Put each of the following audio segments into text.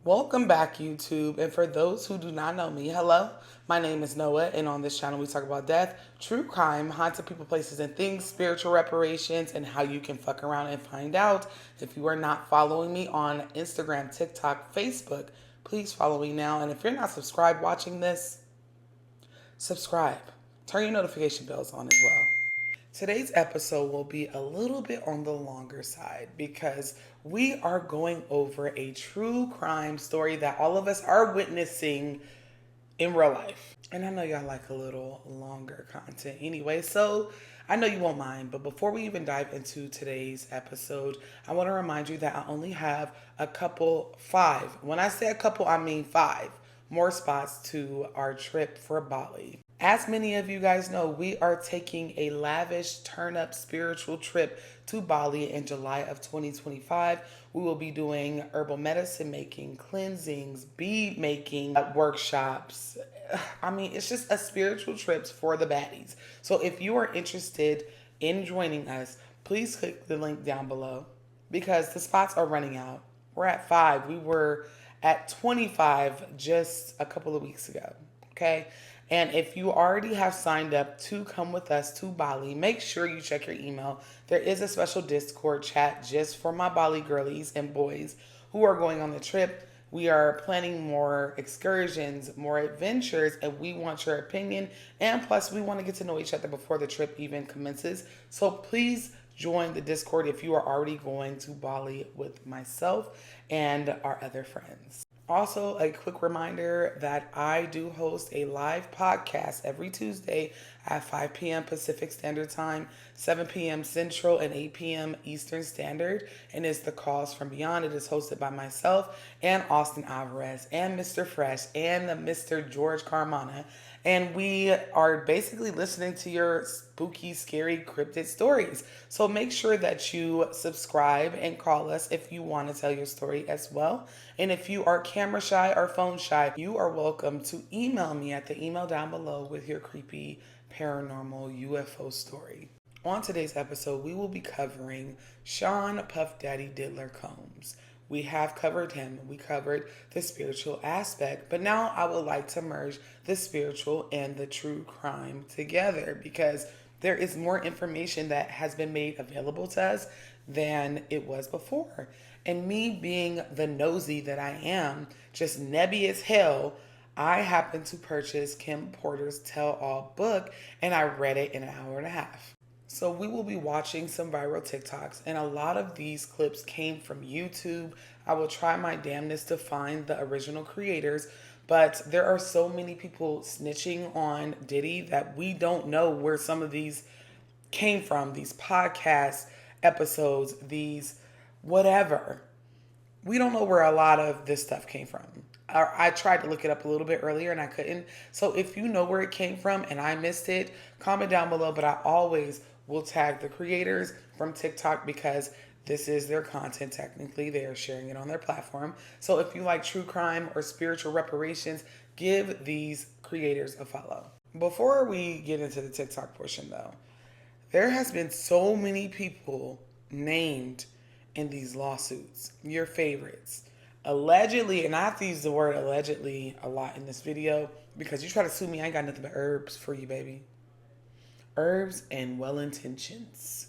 Welcome back, YouTube. And for those who do not know me, hello, my name is Noah, and on this channel we talk about death, true crime, haunted people, places, and things, spiritual reparations, and how you can fuck around and find out. If you are not following me on Instagram, TikTok, Facebook, please follow me now. And if you're not subscribed watching this, subscribe. Turn your notification bells on as well. Today's episode will be a little bit on the longer side because we are going over a true crime story that all of us are witnessing in real life. And I know y'all like a little longer content anyway, so I know you won't mind. But before we even dive into today's episode, I want to remind you that I only have five. When I say a couple, I mean five more spots to our trip for Bali. As many of you guys know, we are taking a lavish turn-up spiritual trip to Bali in July of 2025. We will be doing herbal medicine making, cleansings, bead making workshops. I mean, it's just a spiritual trip for the baddies. So if you are interested in joining us, please click the link down below because the spots are running out. We're at 5. We were at 25 just a couple of weeks ago. Okay. And if you already have signed up to come with us to Bali, make sure you check your email. There is a special Discord chat just for my Bali girlies and boys who are going on the trip. We are planning more excursions, more adventures, and we want your opinion. And plus, we want to get to know each other before the trip even commences. So please join the Discord if you are already going to Bali with myself and our other friends. Also, a quick reminder that I do host a live podcast every Tuesday at 5 p.m. Pacific Standard Time, 7 p.m. Central, and 8 p.m. Eastern Standard. And it's The Cause from Beyond. It is hosted by myself and Austin Alvarez and Mr. Fresh and Mr. George Carmona. And we are basically listening to your spooky, scary, cryptid stories. So make sure that you subscribe and call us if you want to tell your story as well. And if you are camera shy or phone shy, you are welcome to email me at the email down below with your creepy, paranormal, UFO story. On today's episode, we will be covering Sean Puff Daddy Diddler Combs. We have covered him. We covered the spiritual aspect. But now I would like to merge the spiritual and the true crime together because there is more information that has been made available to us than it was before. And me being the nosy that I am, just nebby as hell, I happened to purchase Kim Porter's Tell All book and I read it in an hour and a half. So we will be watching some viral TikToks, and a lot of these clips came from YouTube. I will try my damnedest to find the original creators, but there are so many people snitching on Diddy that we don't know where some of these came from, these podcast episodes, these whatever. We don't know where a lot of this stuff came from. I tried to look it up a little bit earlier and I couldn't. So if you know where it came from and I missed it, comment down below. But I always will tag the creators from TikTok because this is their content. Technically, they are sharing it on their platform. So if you like true crime or spiritual reparations, give these creators a follow. Before we get into the TikTok portion though, there has been so many people named in these lawsuits. Your favorites. Allegedly, and I have to use the word allegedly a lot in this video because you try to sue me, I ain't got nothing but herbs for you, baby. Herbs and well intentions.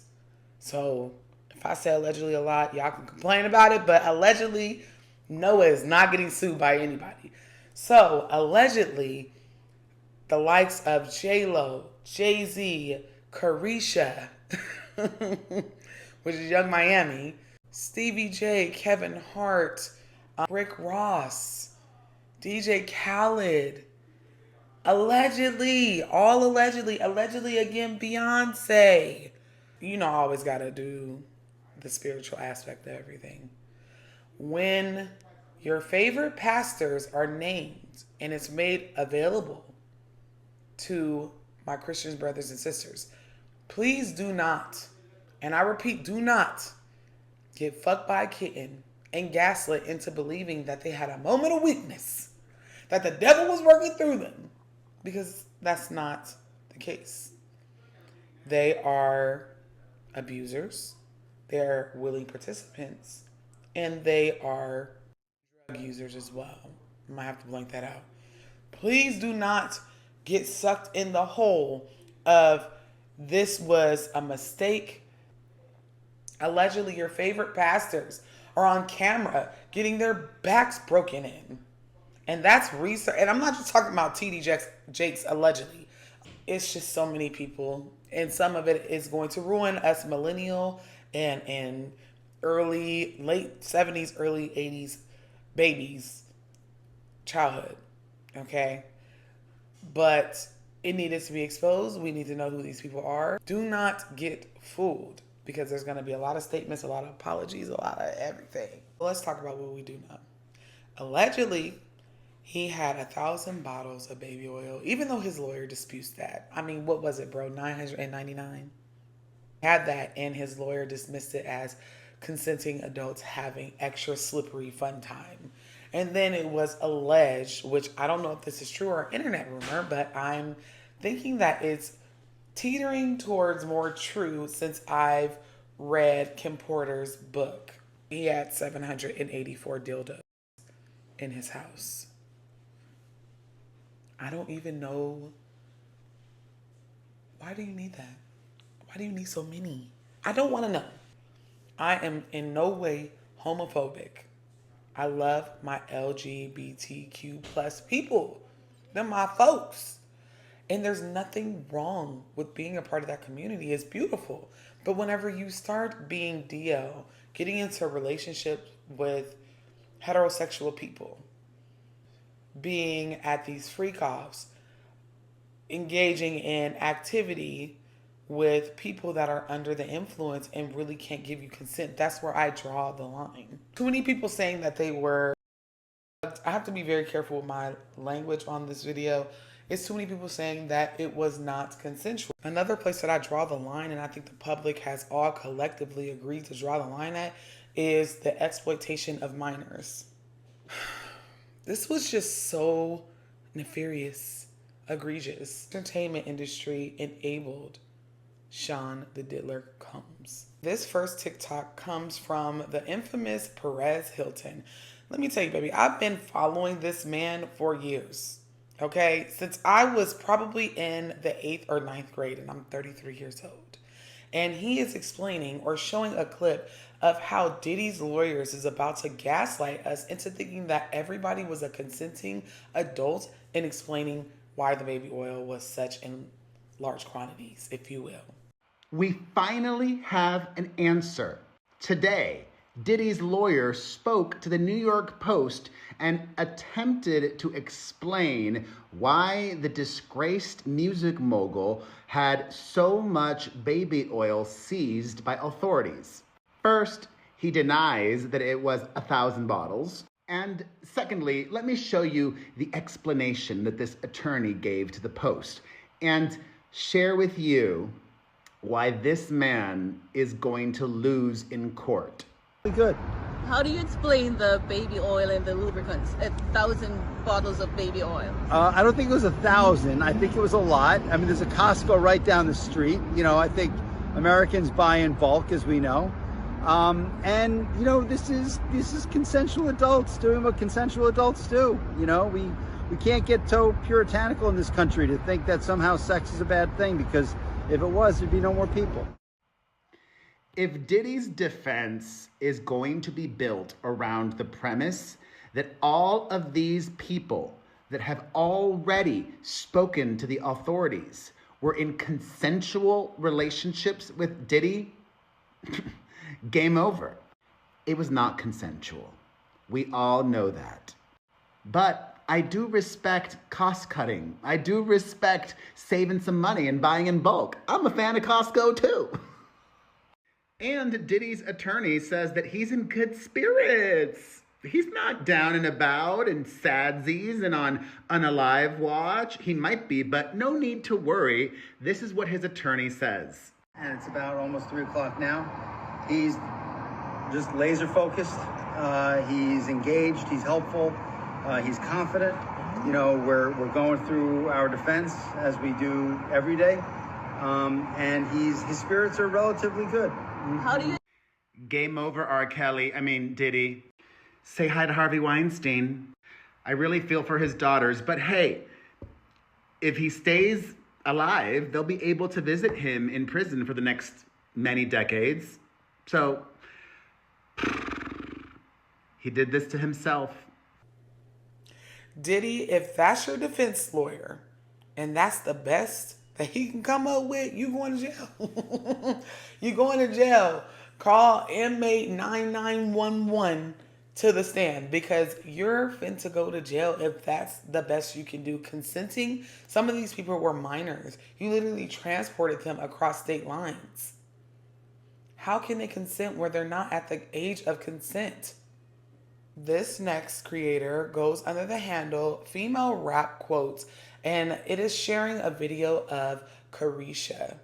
So if I say allegedly a lot, y'all can complain about it, but allegedly, Noah is not getting sued by anybody. So allegedly, the likes of J-Lo, Jay-Z, Carisha, which is Young Miami, Stevie J, Kevin Hart, Rick Ross, DJ Khaled, allegedly, all allegedly again, Beyonce. You know, I always gotta do the spiritual aspect of everything. When your favorite pastors are named and it's made available to my Christian brothers and sisters, please do not, and I repeat, do not get fucked by a kitten and gaslit into believing that they had a moment of weakness, that the devil was working through them, because that's not the case. They are abusers, they're willing participants, and they are users as well. I might have to blank that out. Please do not get sucked in the hole of this was a mistake. Allegedly, your favorite pastors are on camera getting their backs broken in. And that's research. And I'm not just talking about TD Jakes allegedly. It's just so many people. And some of it is going to ruin us millennial and late 70s, early 80s babies' childhood. Okay? But it needed to be exposed. We need to know who these people are. Do not get fooled, because there's going to be a lot of statements, a lot of apologies, a lot of everything. Let's talk about what we do know. Allegedly, he had 1,000 bottles of baby oil, even though his lawyer disputes that. I mean, what was it, bro? 999? Had that, and his lawyer dismissed it as consenting adults having extra slippery fun time. And then it was alleged, which I don't know if this is true or internet rumor, but I'm thinking that it's teetering towards more true since I've read Kim Porter's book. He had 784 dildos in his house. I don't even know. Why do you need that? Why do you need so many? I don't want to know. I am in no way homophobic. I love my LGBTQ plus people. They're my folks. And there's nothing wrong with being a part of that community. It's beautiful. But whenever you start being DL, getting into a relationship with heterosexual people, being at these freak-offs, engaging in activity with people that are under the influence and really can't give you consent, that's where I draw the line. Too many people saying that they were... I have to be very careful with my language on this video. It's too many people saying that it was not consensual. Another place that I draw the line, and I think the public has all collectively agreed to draw the line at, is the exploitation of minors. This was just so nefarious, egregious. Entertainment industry enabled Sean the Diddler Combs. This first TikTok comes from the infamous Perez Hilton. Let me tell you, baby, I've been following this man for years. Okay, since I was probably in the 8th or 9th grade, and I'm 33 years old. And he is explaining or showing a clip of how Diddy's lawyers is about to gaslight us into thinking that everybody was a consenting adult, and explaining why the baby oil was such in large quantities, if you will. We finally have an answer. Today, Diddy's lawyer spoke to the New York Post and attempted to explain why the disgraced music mogul had so much baby oil seized by authorities. First, he denies that it was 1,000 bottles. And secondly, let me show you the explanation that this attorney gave to the Post and share with you why this man is going to lose in court. Good. How do you explain the baby oil and the lubricants? 1,000 bottles of baby oil. I don't think it was 1,000. I think it was a lot. I mean, there's a Costco right down the street. You know, I think Americans buy in bulk, as we know. And you know, this is consensual adults doing what consensual adults do. You know, we can't get so puritanical in this country to think that somehow sex is a bad thing, because if it was, there'd be no more people. If Diddy's defense is going to be built around the premise that all of these people that have already spoken to the authorities were in consensual relationships with Diddy, game over. It was not consensual. We all know that. But I do respect cost cutting. I do respect saving some money and buying in bulk. I'm a fan of Costco too. And Diddy's attorney says that he's in good spirits. He's not down and about and sadsies and on unalive watch. He might be, but no need to worry. This is what his attorney says. And it's about almost 3 o'clock now. He's just laser focused. He's engaged. He's helpful. He's confident. You know, we're going through our defense as we do every day. And his spirits are relatively good. How do you... Game over, R. Kelly. I mean, Diddy. Say hi to Harvey Weinstein. I really feel for his daughters, but hey, if he stays alive, they'll be able to visit him in prison for the next many decades. So, he did this to himself. Diddy, if that's your defense lawyer and that's the best that he can come up with, you going to jail. You going to jail. Call inmate 9911 to the stand because you're finna go to jail if that's the best you can do. Consenting, some of these people were minors. You literally transported them across state lines. How can they consent where they're not at the age of consent? This next creator goes under the handle Female Rap Quotes, and it is sharing a video of Carisha,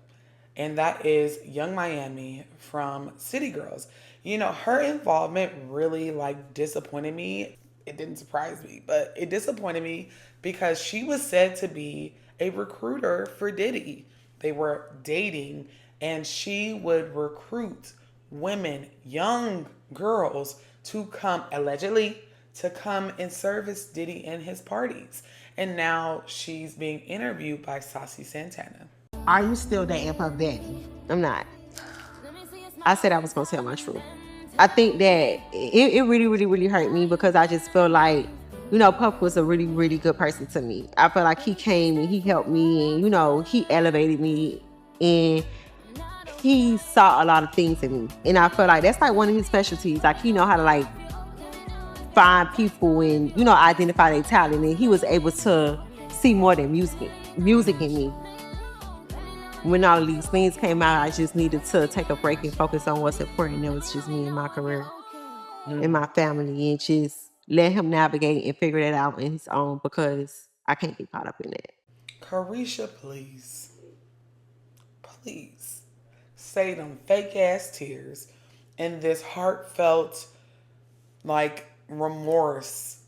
and that is Young Miami from City Girls. You know, her involvement really disappointed me. It didn't surprise me, but it disappointed me because she was said to be a recruiter for Diddy. They were dating and she would recruit women, young girls, to come, allegedly, to come and service Diddy in his parties. And now she's being interviewed by Saucy Santana. Are you still dating Puff Daddy? I'm not. I said I was gonna tell my truth. I think that it really, really, really hurt me because I just feel like, you know, Puff was a really, really good person to me. I feel like he came and he helped me and, you know, he elevated me and he saw a lot of things in me. And I feel like that's like one of his specialties. Like, he know how to find people and, you know, identify their talent. And he was able to see more than music in me. When all of these things came out, I just needed to take a break and focus on what's important. It was just me and my career and my family, and just let him navigate and figure that out on his own because I can't get caught up in that. Carisha, please. Please. Say them fake ass tears and this heartfelt remorse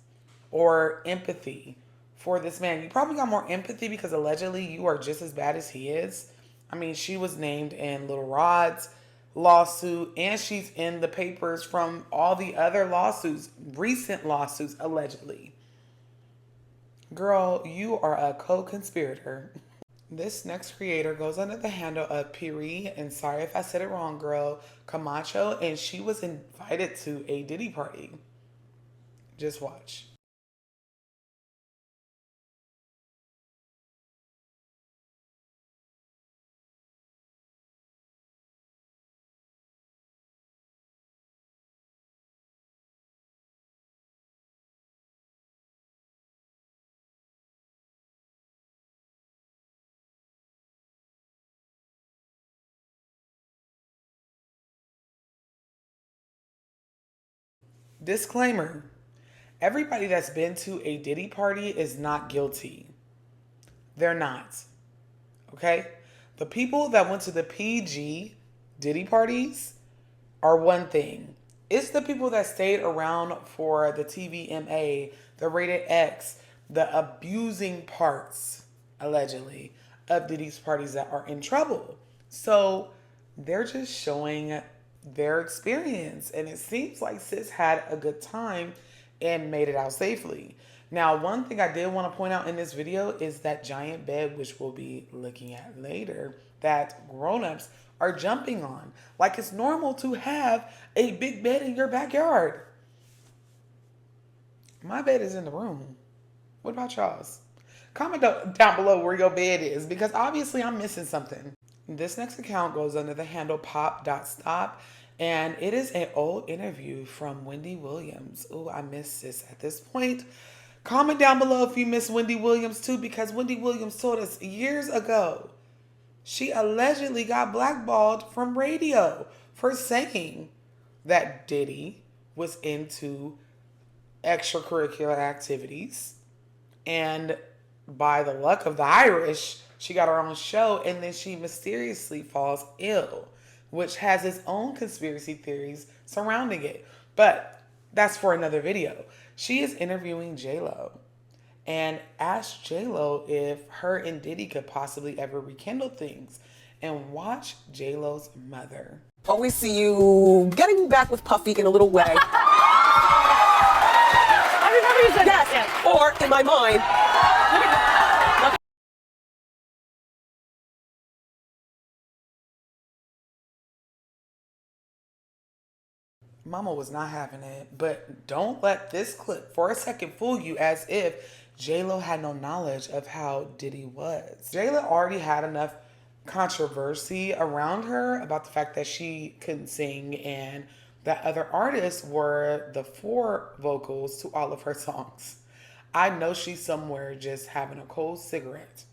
or empathy for this man. You probably got more empathy because allegedly you are just as bad as he is. I mean, she was named in Lil Rod's lawsuit and she's in the papers from all the other lawsuits, recent lawsuits, allegedly. Girl, you are a co-conspirator. This next creator goes under the handle of Piri, and sorry if I said it wrong, girl, Camacho, and she was invited to a Diddy party. Just watch. Disclaimer. Everybody that's been to a Diddy party is not guilty. They're not. Okay? The people that went to the PG Diddy parties are one thing. It's the people that stayed around for the TVMA, the Rated X, the abusing parts, allegedly, of Diddy's parties that are in trouble. So they're just showing their experience. And it seems like sis had a good time and made it out safely. Now, one thing I did want to point out in this video is that giant bed, which we'll be looking at later, that grown-ups are jumping on. Like it's normal to have a big bed in your backyard. My bed is in the room. What about y'all's? Comment down below where your bed is because obviously I'm missing something. This next account goes under the handle pop.stop. And it is an old interview from Wendy Williams. Oh, I miss this at this point. Comment down below if you miss Wendy Williams too, because Wendy Williams told us years ago she allegedly got blackballed from radio for saying that Diddy was into extracurricular activities. And by the luck of the Irish, she got her own show and then she mysteriously falls ill, which has its own conspiracy theories surrounding it. But that's for another video. She is interviewing J-Lo and asked J-Lo if her and Diddy could possibly ever rekindle things. And watch J-Lo's mother. Always see you getting back with Puffy in a little way. Yes, or in my mind. Mama was not having it, but don't let this clip for a second fool you as if J-Lo had no knowledge of how Diddy was. J-Lo already had enough controversy around her about the fact that she couldn't sing and that other artists were the fore vocals to all of her songs. I know she's somewhere just having a cold cigarette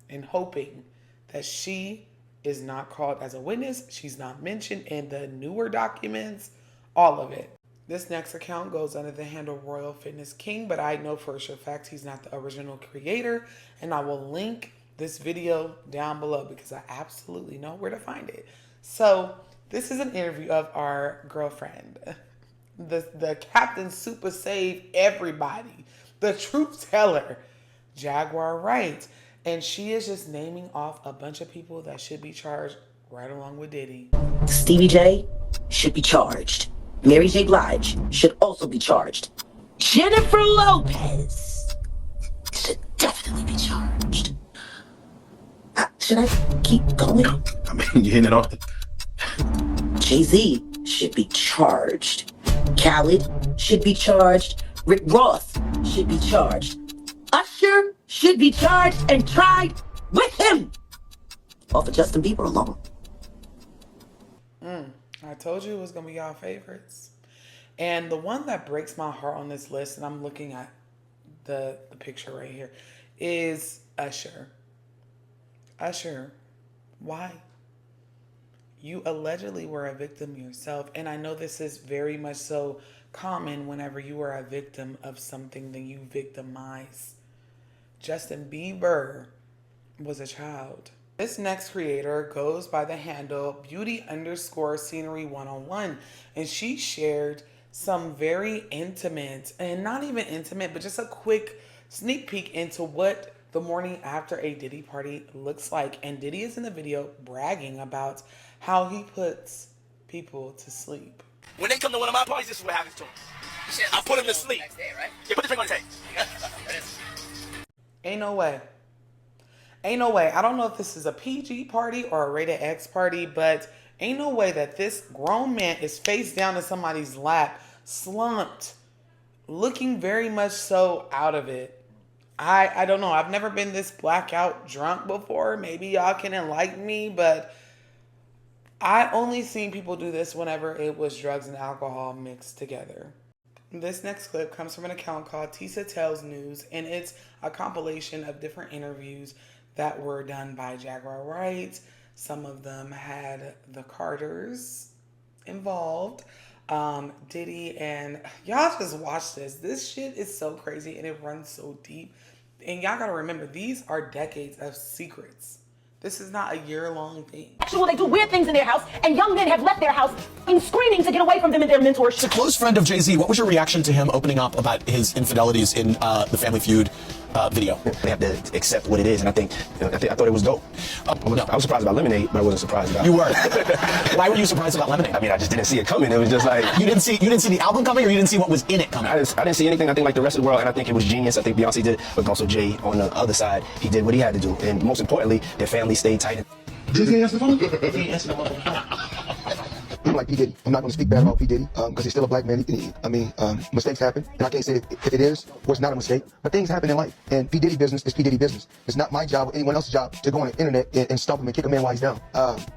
and hoping that she is not called as a witness. She's not mentioned in the newer documents. All of it. This next account goes under the handle Royal Fitness King, but I know for sure fact he's not the original creator, and I will link this video down below because I absolutely know where to find it. So this is an interview of our girlfriend, the Captain Super Save Everybody, the truth teller, Jaguar Wright, and she is just naming off a bunch of people that should be charged right along with Diddy. Stevie J should be charged. Mary J. Blige should also be charged. Jennifer Lopez should definitely be charged. Should I keep going? I mean, you're hitting it off. Jay-Z should be charged. Khaled should be charged. Rick Ross should be charged. Usher should be charged and tried with him. Or for Justin Bieber alone. I told you it was going to be y'all favorites. And the one that breaks my heart on this list, and I'm looking at the picture right here, is Usher. Usher, why? You allegedly were a victim yourself. And I know this is very much so common whenever you are a victim of something, then you victimize. Justin Bieber was a child. This next creator goes by the handle beauty_scenery101, and she shared some very intimate, and not even intimate, but just a quick sneak peek into what the morning after a Diddy party looks like. And Diddy is in the video bragging about how he puts people to sleep. When they come to one of my parties, this is what happens to them. I put them to sleep. Next day, right? Yeah, put the drink on the table. Ain't no way. Ain't no way. I don't know if this is a PG party or a rated X party, but ain't no way that this grown man is face down in somebody's lap, slumped, looking very much so out of it. I don't know. I've never been this blackout drunk before. Maybe y'all can enlighten me, but I only seen people do this whenever it was drugs and alcohol mixed together. This next clip comes from an account called Tisa Tells News, and it's a compilation of different interviews that were done by Jaguar Wright. Some of them had the Carters involved, Diddy, and y'all just watch this. This shit is so crazy and it runs so deep. And y'all gotta remember, these are decades of secrets. This is not a year-long thing. Well, they do weird things in their house, and young men have left their house screaming to get away from them and their mentors. As a close friend of Jay-Z, what was your reaction to him opening up about his infidelities in the Family Feud video? They have to accept what it is, and I thought it was dope. I was surprised about Lemonade, but I wasn't surprised about. You were. Why were you surprised about Lemonade? I mean, I just didn't see it coming. It was just like you didn't see the album coming, or you didn't see what was in it coming. I didn't see anything. I think like the rest of the world, and I think it was genius. I think Beyonce did, but also Jay on the other side, he did what he had to do, and most importantly, their family stayed tight. Jay-Z answered the phone? I'm like P. Diddy. I'm not going to speak bad about P. Diddy because he's still a black man. Mistakes happen. And I can't say if it is or it's not a mistake, but things happen in life. And P. Diddy business is P. Diddy business. It's not my job or anyone else's job to go on the internet and stump him and kick a man while he's down.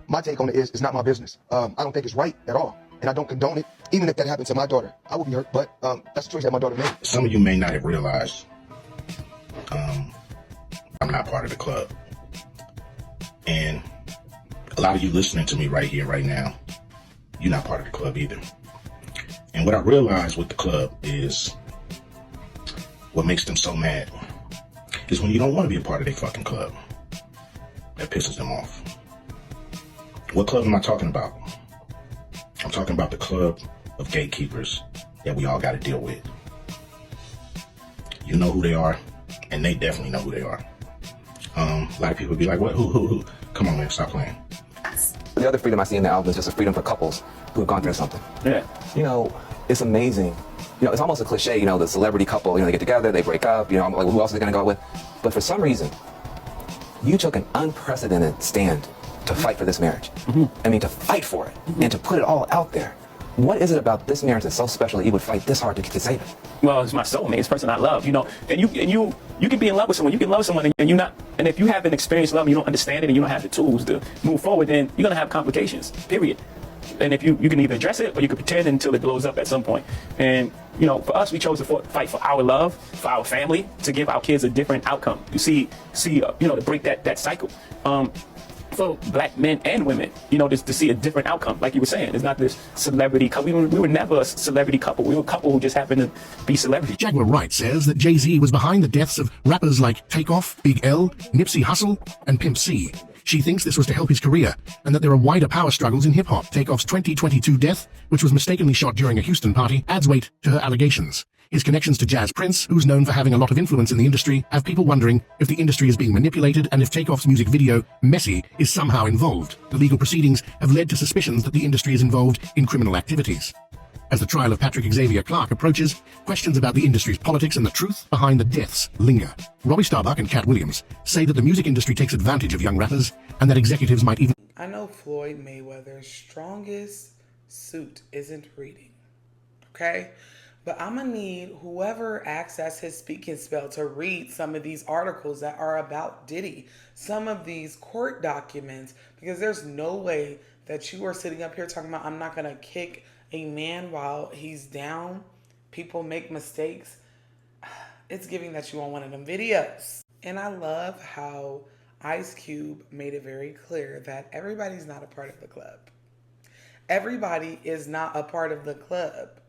My take on it is it's not my business. I don't think it's right at all. And I don't condone it. Even if that happened to my daughter, I would be hurt. But that's the choice that my daughter made. Some of you may not have realized I'm not part of the club. And a lot of you listening to me right here, right now, you're not part of the club either. And what I realized with the club is what makes them so mad is when you don't want to be a part of their fucking club. That pisses them off. What club am I talking about? I'm talking about the club of gatekeepers that we all got to deal with. You know who they are, and they definitely know who they are. A lot of people be like, what, who? Come on, man, stop playing. The other freedom I see in the album is just a freedom for couples who have gone through something. Yeah. You know, it's amazing you know, it's almost a cliche, you know, the celebrity couple, you know, they get together, they break up, you know, I'm like, who else are they gonna go out with? But for some reason, you took an unprecedented stand to fight for this marriage. I mean, to fight for it and to put it all out there. What is it about this marriage that's so special that you would fight this hard to save it? Well, it's my soulmate, it's the person I love, you know, and you can be in love with someone, you can love someone, and and if you haven't experienced love, and you don't understand it, and you don't have the tools to move forward, then you're gonna have complications, period. And if you can either address it or you can pretend until it blows up at some point. And you know, for us, we chose to fight for our love, for our family, to give our kids a different outcome. You see, you know, to break that cycle. For black men and women, you know, to see a different outcome. Like you were saying, it's not this celebrity couple. We were never a celebrity couple. We were a couple who just happened to be celebrities. Jaguar Wright says that Jay-Z was behind the deaths of rappers like Takeoff, Big L, Nipsey Hussle, and Pimp C. She thinks this was to help his career, and that there are wider power struggles in hip-hop. Takeoff's 2022 death, which was mistakenly shot during a Houston party, adds weight to her allegations. His connections to Jazz Prince, who's known for having a lot of influence in the industry, have people wondering if the industry is being manipulated and if Takeoff's music video, Messy, is somehow involved. The legal proceedings have led to suspicions that the industry is involved in criminal activities. As the trial of Patrick Xavier Clark approaches, questions about the industry's politics and the truth behind the deaths linger. Robbie Starbuck and Cat Williams say that the music industry takes advantage of young rappers and that executives might even... I know Floyd Mayweather's strongest suit isn't reading, okay? But I'm going to need whoever acts as his speaking spell to read some of these articles that are about Diddy, some of these court documents, because there's no way that you are sitting up here talking about, I'm not going to kick a man while he's down. People make mistakes. It's giving that you want one of them videos. And I love how Ice Cube made it very clear that everybody's not a part of the club. Everybody is not a part of the club.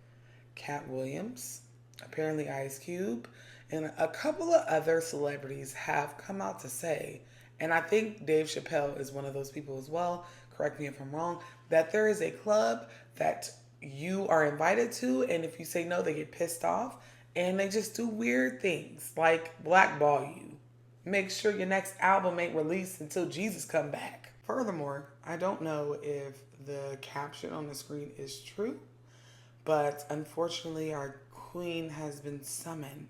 Cat Williams, apparently Ice Cube, and a couple of other celebrities have come out to say, and I think Dave Chappelle is one of those people as well, correct me if I'm wrong, that there is a club that you are invited to, and if you say no, they get pissed off, and they just do weird things, like blackball you. Make sure your next album ain't released until Jesus come back. Furthermore, I don't know if the caption on the screen is true, but unfortunately our queen has been summoned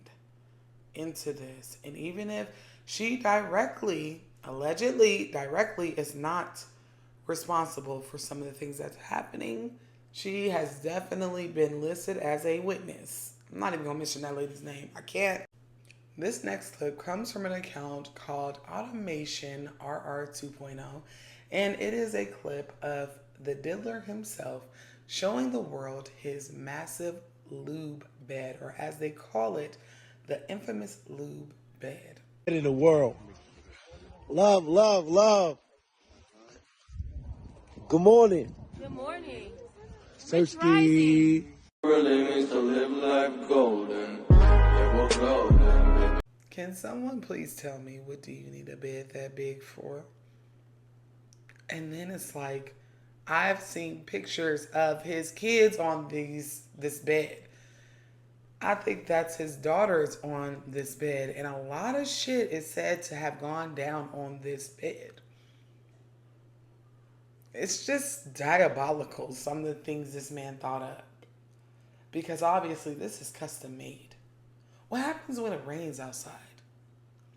into this. And even if she allegedly directly is not responsible for some of the things that's happening, she has definitely been listed as a witness. I'm not even gonna mention that lady's name. I can't. This next clip comes from an account called Automation RR 2.0, and it is a clip of the diddler himself showing the world his massive lube bed, or as they call it, the infamous lube bed. In the world. Love, love, love. Good morning. Good morning. Thirsty. Really means to live life golden. Never golden. Can someone please tell me, what do you need a bed that big for? And then it's like, I've seen pictures of his kids on this bed. I think that's his daughters on this bed, and a lot of shit is said to have gone down on this bed. It's just diabolical, some of the things this man thought up. Because obviously this is custom made. What happens when it rains outside?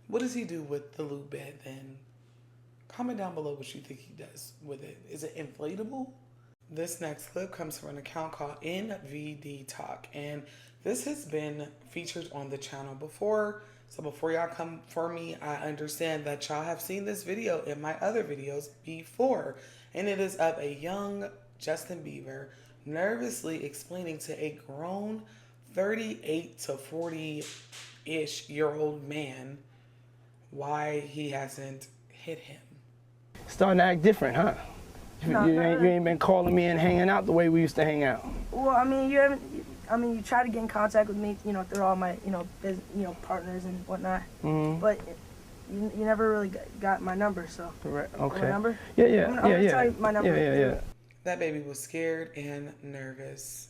What does he do with the lube bed then? Comment down below what you think he does with it. Is it inflatable? This next clip comes from an account called NVD Talk, and this has been featured on the channel before. So before y'all come for me, I understand that y'all have seen this video in my other videos before. And it is of a young Justin Bieber nervously explaining to a grown 38 to 40-ish year old man why he hasn't hit him. Starting to act different, huh? You ain't been calling me and hanging out the way we used to hang out. Well, I mean, you try to get in contact with me, through all my, partners and whatnot. Mm-hmm. But you never really got my number, so. Correct. Okay. My number? Yeah. I'm gonna tell you my number. Yeah. That baby was scared and nervous.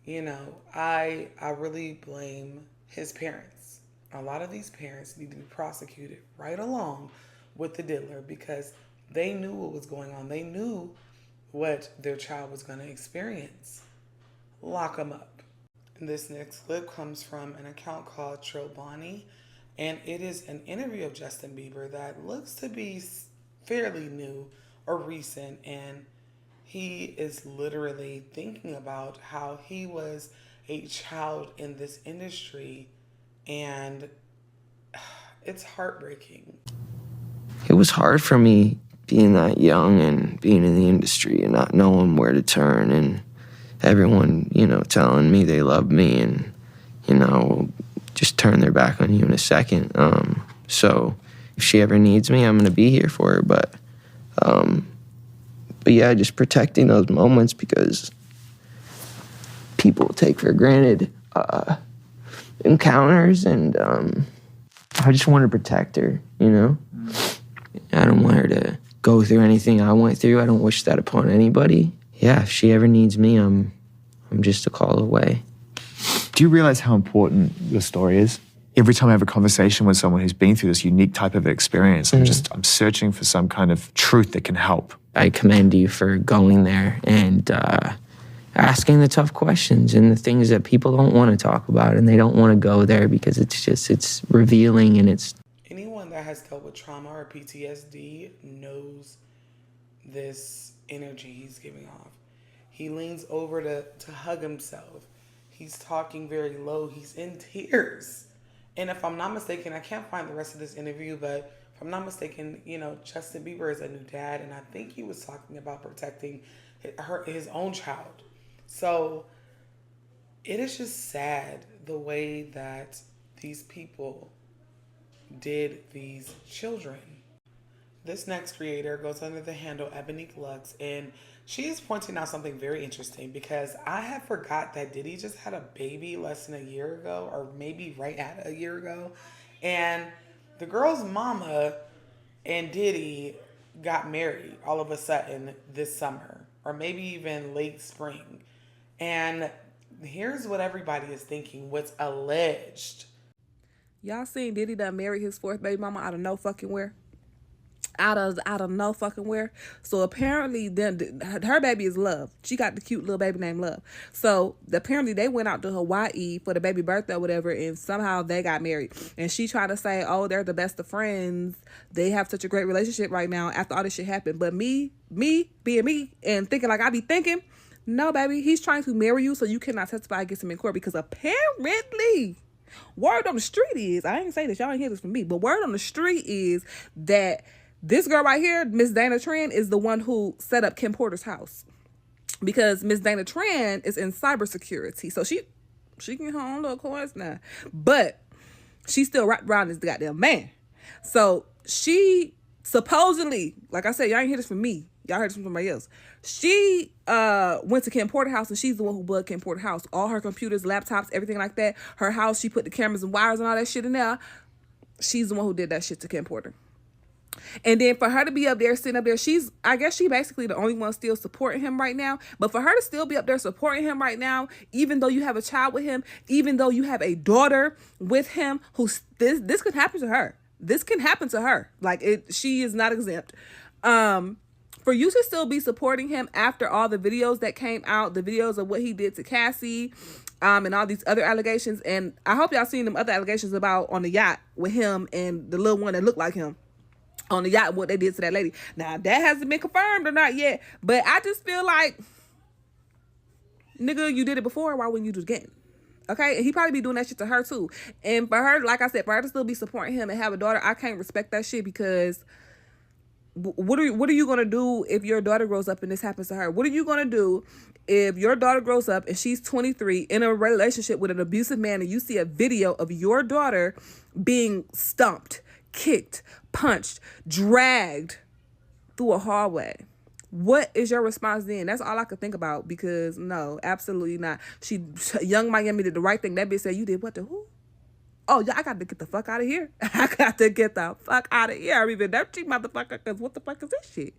I really blame his parents. A lot of these parents need to be prosecuted right along with the diddler because they knew what was going on. They knew what their child was going to experience. Lock them up. This next clip comes from an account called Trobani, and it is an interview of Justin Bieber that looks to be fairly new or recent, and he is literally thinking about how he was a child in this industry, and it's heartbreaking. It was hard for me being that young and being in the industry and not knowing where to turn, and everyone, telling me they love me and, just turn their back on you in a second. So if she ever needs me, I'm going to be here for her. But yeah, just protecting those moments because people take for granted encounters, and I just want to protect her, I don't want her to go through anything I went through. I don't wish that upon anybody. Yeah, if she ever needs me, I'm just a call away. Do you realize how important your story is? Every time I have a conversation with someone who's been through this unique type of experience, I'm searching for some kind of truth that can help. I commend you for going there and asking the tough questions and the things that people don't want to talk about, and they don't want to go there because it's revealing and it's... Anyone that has dealt with trauma or PTSD knows this energy he's giving off. He leans over to hug himself. He's talking very low. He's in tears. And if I'm not mistaken, I can't find the rest of this interview, but if I'm not mistaken, Justin Bieber is a new dad, and I think he was talking about protecting his own child. So it is just sad the way that these people did these children. This next creator goes under the handle Ebonique Lux, and she is pointing out something very interesting because I had forgot that Diddy just had a baby less than a year ago, or maybe right at a year ago. And the girl's mama and Diddy got married all of a sudden this summer, or maybe even late spring. And here's what everybody is thinking, what's alleged. Y'all seen Diddy done married his fourth baby mama out of no fucking where? Out of no fucking where. So apparently then her baby is Love. She got the cute little baby named Love. So apparently they went out to Hawaii for the baby birthday or whatever, and somehow they got married. And she tried to say, oh, they're the best of friends. They have such a great relationship right now after all this shit happened. But me being me and thinking like I be thinking, no, baby, he's trying to marry you so you cannot testify against him in court, because apparently word on the street is, I ain't say this, y'all ain't hear this from me, but word on the street is that this girl right here, Miss Dana Tran, is the one who set up Kim Porter's house, because Miss Dana Tran is in cybersecurity. So she can her own little coins now, but she's still wrapped around this goddamn man. So she supposedly, like I said, y'all ain't hear this from me. Y'all heard this from somebody else. She went to Kim Porter's house, and she's the one who bugged Kim Porter's house. All her computers, laptops, everything like that. Her house, she put the cameras and wires and all that shit in there. She's the one who did that shit to Kim Porter. And then for her to be up there, sitting up there, I guess she basically the only one still supporting him right now. But for her to still be up there supporting him right now, even though you have a child with him, even though you have a daughter with him, this could happen to her. This can happen to her. She is not exempt. For you to still be supporting him after all the videos that came out, the videos of what he did to Cassie, and all these other allegations. And I hope y'all seen them other allegations about on the yacht with him and the little one that looked like him on the yacht, what they did to that lady. Now, that hasn't been confirmed or not yet, but I just feel like, nigga, you did it before. Why wouldn't you do it again? Okay, and he probably be doing that shit to her too. And for her, like I said, for her to still be supporting him and have a daughter, I can't respect that shit, because what are you gonna do if your daughter grows up and this happens to her? What are you gonna do if your daughter grows up and she's 23 in a relationship with an abusive man, and you see a video of your daughter being stomped, kicked, punched, dragged through a hallway? What is your response then? That's all I could think about, because no, absolutely not. Young Miami did the right thing. That bitch said, you did what the who? Oh, yeah, I got to get the fuck out of here. I got to get the fuck out of here. I'm even dirty motherfucker, because what the fuck is this shit?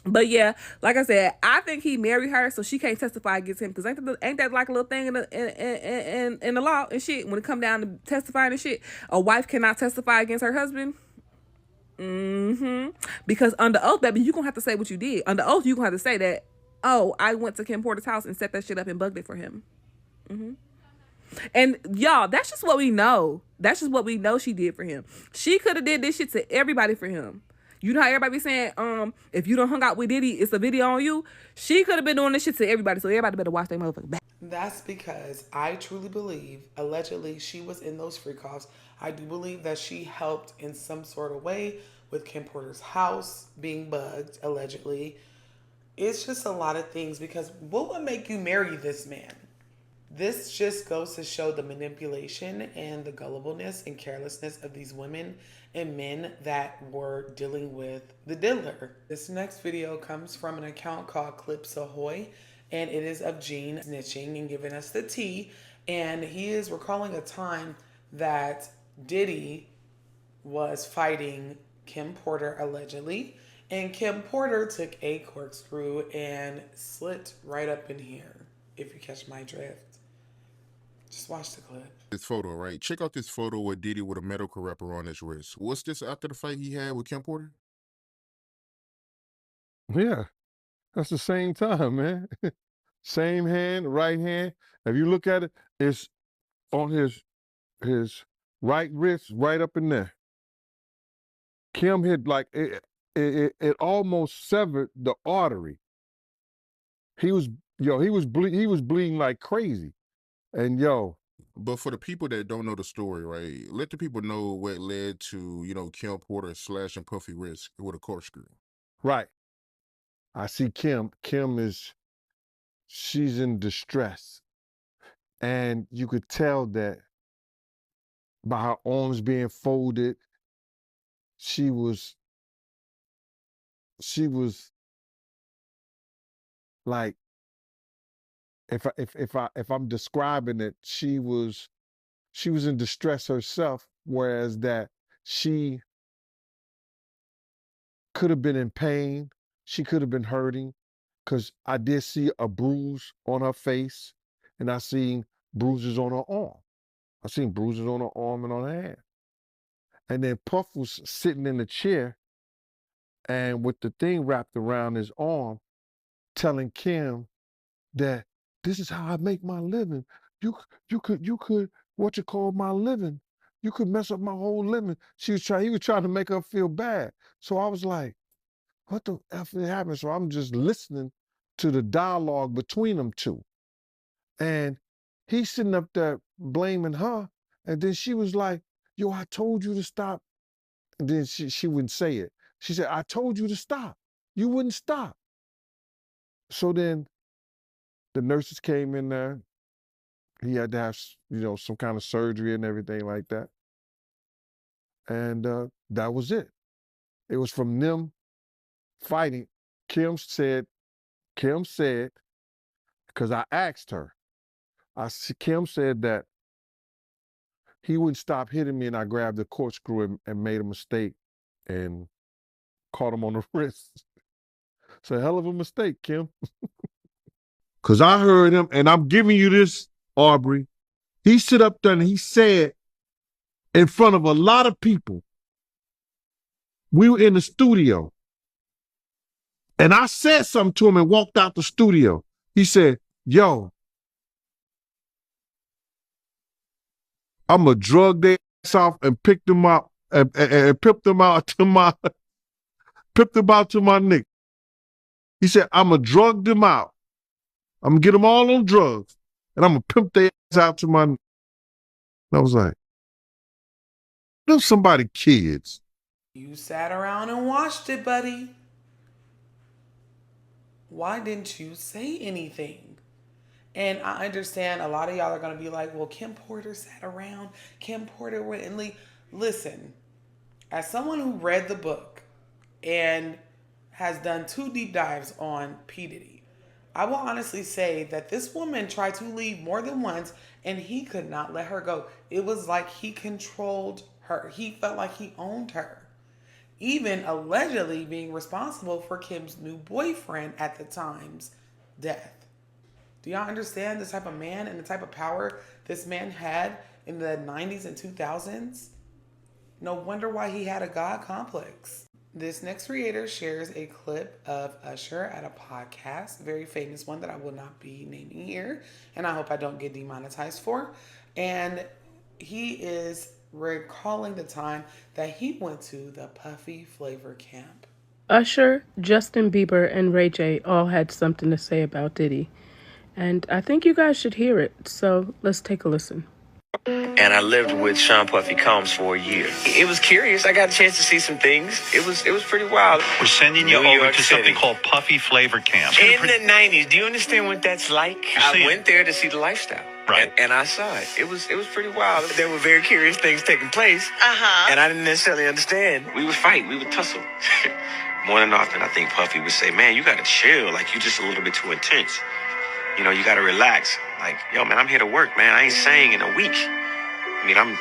But yeah, like I said, I think he married her so she can't testify against him, because ain't that like a little thing in the law and shit? When it come down to testifying and shit, a wife cannot testify against her husband. Because under oath, baby, you gonna have to say what you did. Under oath, you gonna have to say that, oh, I went to Kim Porter's house and set that shit up and bugged it for him. And y'all, that's just what we know. That's just what we know she did for him. She could have did this shit to everybody for him. You know how everybody be saying, if you don't hung out with Diddy, it's a video on you. She could have been doing this shit to everybody, so everybody better watch their motherfucking back. That's because I truly believe, allegedly, she was in those freak offs. I do believe that she helped in some sort of way with Kim Porter's house being bugged, allegedly. It's just a lot of things, because what would make you marry this man? This just goes to show the manipulation and the gullibleness and carelessness of these women and men that were dealing with the dealer. This next video comes from an account called Clips Ahoy, and it is of Gene snitching and giving us the tea. And he is recalling a time that Diddy was fighting Kim Porter, allegedly, and Kim Porter took a corkscrew and slit right up in here, if you catch my drift. Just watch the clip. This photo, right? Check out this photo with Diddy with a medical wrapper on his wrist. What's this after the fight he had with Kim Porter? Yeah, that's the same time, man. Same hand, right hand. If you look at it, it's on his right wrist, right up in there. Kim hit like it almost severed the artery. He was bleeding like crazy. And but for the people that don't know the story, right? Let the people know what led to, Kim Porter slashing Puffy wrist with a corkscrew. Right. I see Kim. She's in distress. And you could tell that by her arms being folded, she was like, if I'm describing it, she was in distress herself, whereas that she could have been in pain, she could have been hurting, because I did see a bruise on her face, and I seen bruises on her arm. I seen bruises on her arm and on her hand. And then Puff was sitting in the chair, and with the thing wrapped around his arm, telling Kim that this is how I make my living. You could what you call my living. You could mess up my whole living. He was trying to make her feel bad. So I was like, what the F is happening? So I'm just listening to the dialogue between them two. And he's sitting up there blaming her. And then she was like, yo, I told you to stop. And then she wouldn't say it. She said, I told you to stop. You wouldn't stop. So then the nurses came in there. He had to have, some kind of surgery and everything like that. And that was it. It was from them fighting. Kim said, because I asked her, Kim said that he wouldn't stop hitting me, and I grabbed the corkscrew and made a mistake and caught him on the wrist. It's a hell of a mistake, Kim. Because I heard him, and I'm giving you this, Aubrey. He stood up there and he said in front of a lot of people, we were in the studio, and I said something to him and walked out the studio. He said, yo, I'm going to drug their ass off and pick them up and pip them out to my nigga. He said, I'm going to drug them out. I'm going to get them all on drugs, and I'm going to pimp their ass out to my nigga. And I was like, them somebody kids. You sat around and watched it, buddy. Why didn't you say anything? And I understand a lot of y'all are going to be like, well, Kim Porter sat around. Kim Porter went and listen, as someone who read the book and has done 2 deep dives on P. Diddy, I will honestly say that this woman tried to leave more than once, and he could not let her go. It was like he controlled her. He felt like he owned her. Even allegedly being responsible for Kim's new boyfriend at the time's death. Do y'all understand the type of man and the type of power this man had in the 90s and 2000s? No wonder why he had a God complex. This next creator shares a clip of Usher at a podcast, a very famous one that I will not be naming here, and I hope I don't get demonetized for. And he is recalling the time that he went to the Puffy Flavor camp. Usher, Justin Bieber, and Ray J all had something to say about Diddy. And I think you guys should hear it. So let's take a listen. And I lived with Sean Puffy Combs for a year. It was curious. I got a chance to see some things. It was pretty wild. We're sending you over to something called Puffy Flavor Camp. In the 90s. Do you understand what that's like? I went there to see the lifestyle. Right. And I saw it. It was pretty wild. There were very curious things taking place. And I didn't necessarily understand. We would fight. We would tussle. More than often, I think Puffy would say, man, you got to chill. Like, you're just a little bit too intense. You know, you got to relax. Like, yo, man, I'm here to work, man. I ain't sang in a week. I mean, I'm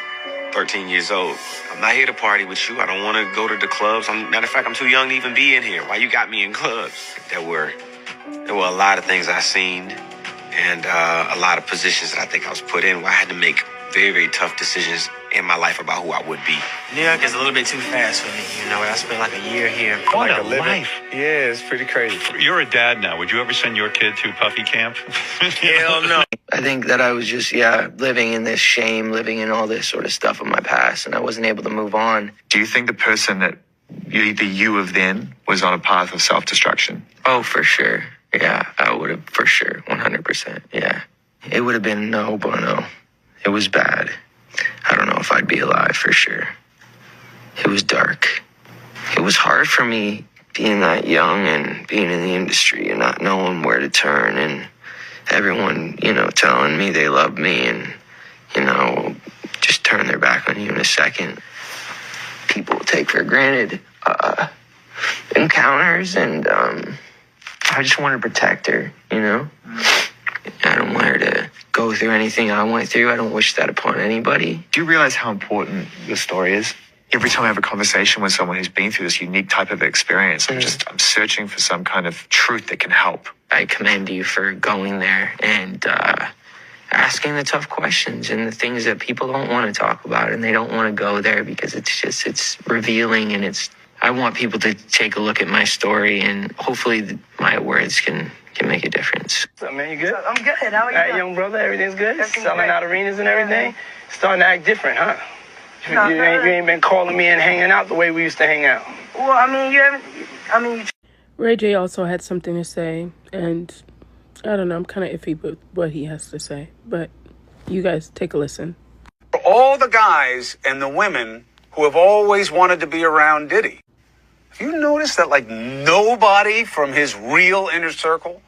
13 years old. I'm not here to party with you. I don't want to go to the clubs. Matter of fact, I'm too young to even be in here. Why you got me in clubs? There were a lot of things I seen and a lot of positions that I think I was put in where I had to make very, very tough decisions in my life about who I would be. New York is a little bit too fast for me. You know, I spent like a year here. What like a life. Yeah, it's pretty crazy. You're a dad now. Would you ever send your kid to Puffy Camp? Hell no. I think that I was just, living in this shame, living in all this sort of stuff of my past, and I wasn't able to move on. Do you think the person that the you of then was on a path of self-destruction? Oh, for sure. Yeah, I would have, for sure, 100%. Yeah. It would have been no bueno. It was bad. I don't know if I'd be alive for sure. It was dark. It was hard for me being that young and being in the industry and not knowing where to turn and everyone, telling me they love me and, just turn their back on you in a second. People take for granted encounters and I just want to protect her, I don't want her to go through anything I went through. I don't wish that upon anybody. Do you realize how important the story is? Every time I have a conversation with someone who's been through this unique type of experience, I'm searching for some kind of truth that can help. I commend you for going there and asking the tough questions and the things that people don't want to talk about and they don't want to go there because it's revealing and I want people to take a look at my story and hopefully my words can make a difference. What's up, man? You good? I'm good. How are you? All right, young brother, everything's good? Everything's Selling great. out arenas and everything? Starting to act different, huh? No, you ain't been calling me and hanging out the way we used to hang out. Well, you Ray J also had something to say, and I don't know, I'm kind of iffy with what he has to say, but you guys take a listen. For all the guys and the women who have always wanted to be around Diddy, have you noticed that nobody from his real inner circle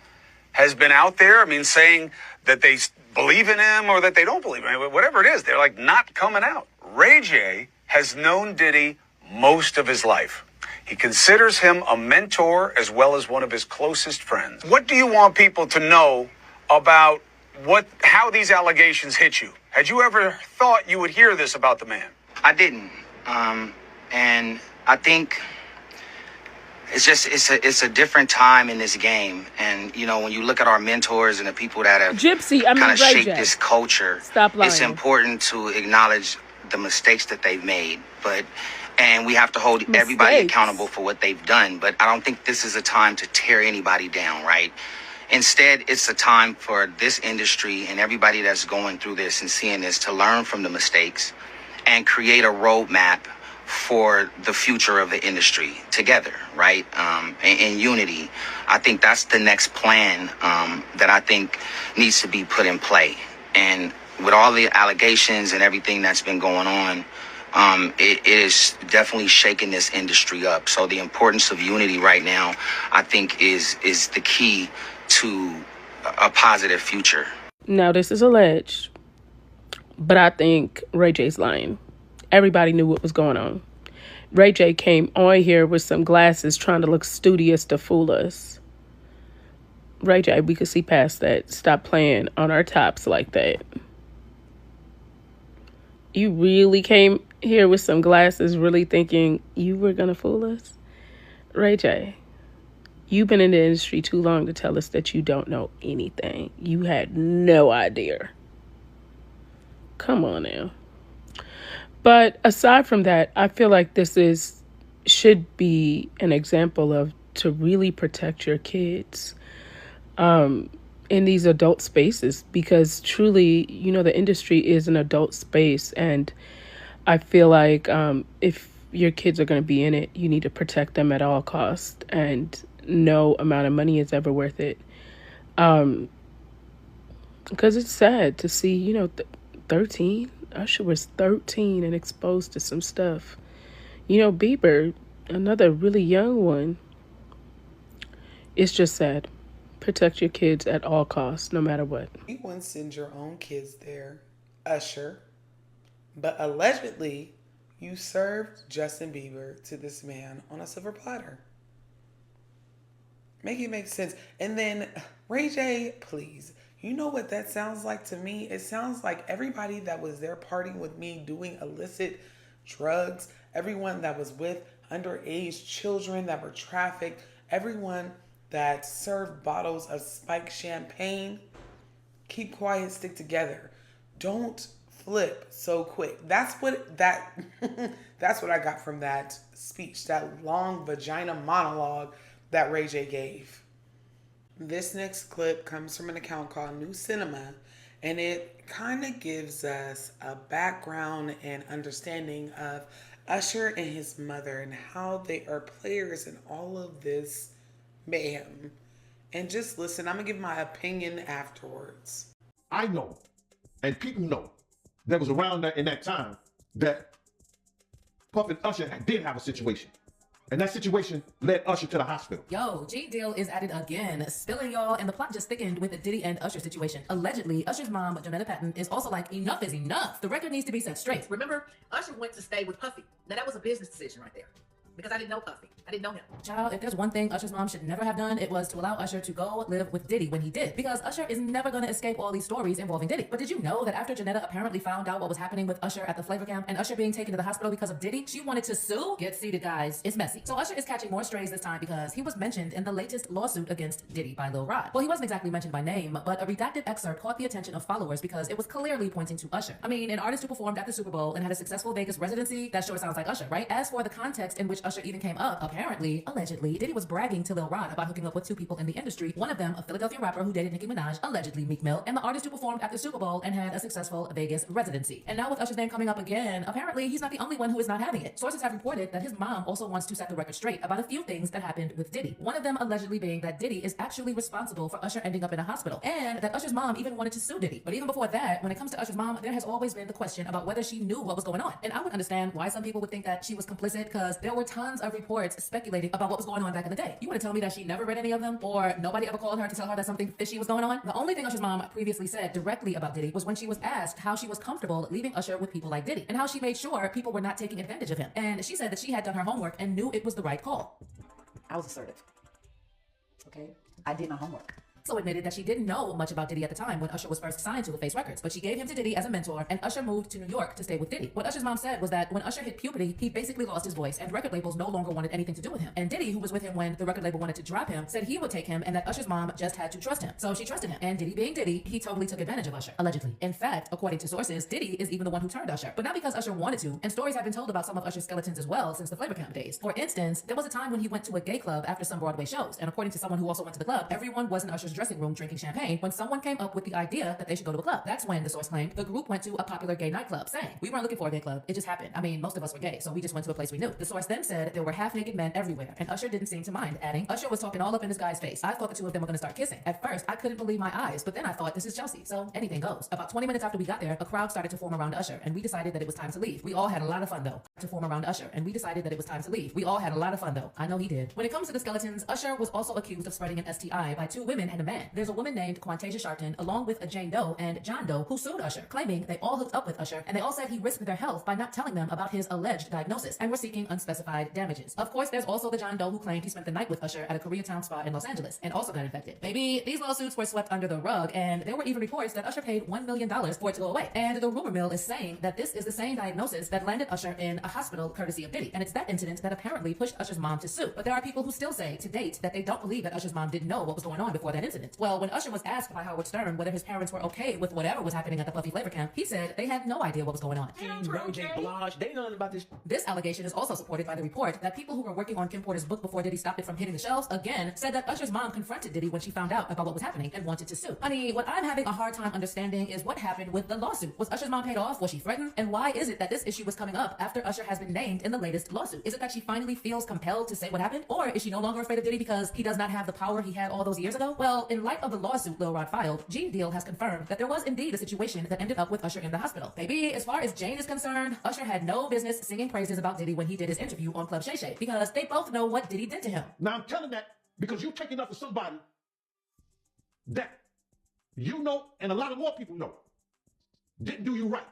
has been out there? I mean, saying that they believe in him or that they don't believe in him, whatever it is, they're not coming out. Ray J has known Diddy most of his life. He considers him a mentor as well as one of his closest friends. What do you want people to know about how these allegations hit you? Had you ever thought you would hear this about the man? I didn't. And I think it's a different time in this game. And, when you look at our mentors and the people that have kind of shaped this culture, Stop lying. It's important to acknowledge the mistakes that they've made. And we have to hold everybody accountable for what they've done. But I don't think this is a time to tear anybody down, right? Instead, it's a time for this industry and everybody that's going through this and seeing this to learn from the mistakes and create a roadmap for the future of the industry together, right? In unity. I think that's the next plan that I think needs to be put in play. And with all the allegations and everything that's been going on, it is definitely shaking this industry up. So the importance of unity right now, I think, is the key to a positive future. Now, this is alleged, but I think Ray J's lying. Everybody knew what was going on. Ray J came on here with some glasses trying to look studious to fool us. Ray J, we could see past that. Stop playing on our tops like that. You really came here with some glasses really thinking you were going to fool us? Ray J, you've been in the industry too long to tell us that you don't know anything. You had no idea. Come on now. But aside from that, I feel like this should be an example of to really protect your kids. in these adult spaces, because truly, you know, the industry is an adult space, and I feel like if your kids are going to be in it, you need to protect them at all costs, and no amount of money is ever worth it. Because it's sad to see, you know, 13. Usher was 13 and exposed to some stuff. You know, Bieber, another really young one. It's just sad. Protect your kids at all costs, no matter what. You wouldn't send your own kids there, Usher. But allegedly, you served Justin Bieber to this man on a silver platter. Make it make sense. And then, Ray J, please. You know what that sounds like to me? It sounds like everybody that was there partying with me doing illicit drugs, everyone that was with underage children that were trafficked, everyone that served bottles of spiked champagne. Keep quiet, stick together. Don't flip so quick. That's what I got from that speech, that long vagina monologue that Ray J gave. This next clip comes from an account called New Cinema, and it kind of gives us a background and understanding of Usher and his mother and how they are players in all of this mayhem. And just listen, I'm going to give my opinion afterwards. I know, and people know, that was around that in that time that Puff and Usher did have a situation. And that situation led Usher to the hospital. Yo, G Deal is at it again, spilling y'all, and the plot just thickened with the Diddy and Usher situation. Allegedly, Usher's mom, Jonetta Patton, is also like, enough is enough. The record needs to be set straight. Remember, Usher went to stay with Puffy. Now that was a business decision right there. Because I didn't know Puffy. I didn't know him. Child, if there's one thing Usher's mom should never have done, it was to allow Usher to go live with Diddy when he did. Because Usher is never going to escape all these stories involving Diddy. But did you know that after Jonetta apparently found out what was happening with Usher at the Flavor Camp and Usher being taken to the hospital because of Diddy, she wanted to sue? Get seated, guys. It's messy. So Usher is catching more strays this time because he was mentioned in the latest lawsuit against Diddy by Lil Rod. Well, he wasn't exactly mentioned by name, but a redacted excerpt caught the attention of followers because it was clearly pointing to Usher. I mean, an artist who performed at the Super Bowl and had a successful Vegas residency, that sure sounds like Usher, right? As for the context in which Usher even came up, apparently, allegedly, Diddy was bragging to Lil Rod about hooking up with two people in the industry. One of them, a Philadelphia rapper who dated Nicki Minaj, allegedly Meek Mill, and the artist who performed at the Super Bowl and had a successful Vegas residency. And now with Usher's name coming up again, apparently he's not the only one who is not having it. Sources have reported that his mom also wants to set the record straight about a few things that happened with Diddy. One of them allegedly being that Diddy is actually responsible for Usher ending up in a hospital, and that Usher's mom even wanted to sue Diddy. But even before that, when it comes to Usher's mom, there has always been the question about whether she knew what was going on. And I would understand why some people would think that she was complicit, because there were tons of reports speculating about what was going on back in the day. You want to tell me that she never read any of them, or nobody ever called her to tell her that something fishy was going on? The only thing Usher's mom previously said directly about Diddy was when she was asked how she was comfortable leaving Usher with people like Diddy, and how she made sure people were not taking advantage of him. And she said that she had done her homework and knew it was the right call. I was assertive. Okay? I did my homework. Also admitted that she didn't know much about Diddy at the time when Usher was first signed to LaFace Records, but she gave him to Diddy as a mentor, and Usher moved to New York to stay with Diddy. What Usher's mom said was that when Usher hit puberty, he basically lost his voice, and record labels no longer wanted anything to do with him. And Diddy, who was with him when the record label wanted to drop him, said he would take him, and that Usher's mom just had to trust him. So she trusted him, and Diddy being Diddy, he totally took advantage of Usher, allegedly. In fact, according to sources, Diddy is even the one who turned Usher, but not because Usher wanted to, and stories have been told about some of Usher's skeletons as well since the Flavor Camp days. For instance, there was a time when he went to a gay club after some Broadway shows, and according to someone who also went to the club, everyone was in Usher's dressing room drinking champagne when someone came up with the idea that they should go to a club. That's when, the source claimed, the group went to a popular gay nightclub, saying, "We weren't looking for a gay club, it just happened. I mean, most of us were gay, so we just went to a place we knew." The source then said there were half-naked men everywhere, and Usher didn't seem to mind, adding, "Usher was talking all up in this guy's face. I thought the two of them were going to start kissing. At first, I couldn't believe my eyes, but then I thought, this is Chelsea, so anything goes." About 20 minutes after we got there, a crowd started to form around Usher, and we decided that it was time to leave. We all had a lot of fun, though. I know he did. When it comes to the skeletons, Usher was also accused of spreading an STI by two women and a man. There's a woman named Quantasia Sharpton, along with a Jane Doe and John Doe, who sued Usher, claiming they all hooked up with Usher, and they all said he risked their health by not telling them about his alleged diagnosis, and were seeking unspecified damages. Of course, there's also the John Doe who claimed he spent the night with Usher at a Koreatown spa in Los Angeles, and also got infected. Maybe these lawsuits were swept under the rug, and there were even reports that Usher paid $1 million for it to go away. And the rumor mill is saying that this is the same diagnosis that landed Usher in a hospital courtesy of Diddy, and it's that incident that apparently pushed Usher's mom to sue. But there are people who still say, to date, that they don't believe that Usher's mom didn't know what was going on before that incident. coincidence. Well, when Usher was asked by Howard Stern whether his parents were okay with whatever was happening at the Puffy Flavor Camp, he said they had no idea what was going on. Blige, they know nothing about this. This allegation is also supported by the report that people who were working on Kim Porter's book before Diddy stopped it from hitting the shelves again said that Usher's mom confronted Diddy when she found out about what was happening and wanted to sue. Honey, what I'm having a hard time understanding is what happened with the lawsuit. Was Usher's mom paid off? Was she threatened? And why is it that this issue was coming up after Usher has been named in the latest lawsuit? Is it that she finally feels compelled to say what happened? Or is she no longer afraid of Diddy because he does not have the power he had all those years ago? Well, in light of the lawsuit Lil Rod filed, Gene Deal has confirmed that there was indeed a situation that ended up with Usher in the hospital. Baby, as far as Jane is concerned, Usher had no business singing praises about Diddy when he did his interview on Club Shay Shay because they both know what Diddy did to him. Now I'm telling that because you're taking up for somebody that you know and a lot of more people know didn't do you right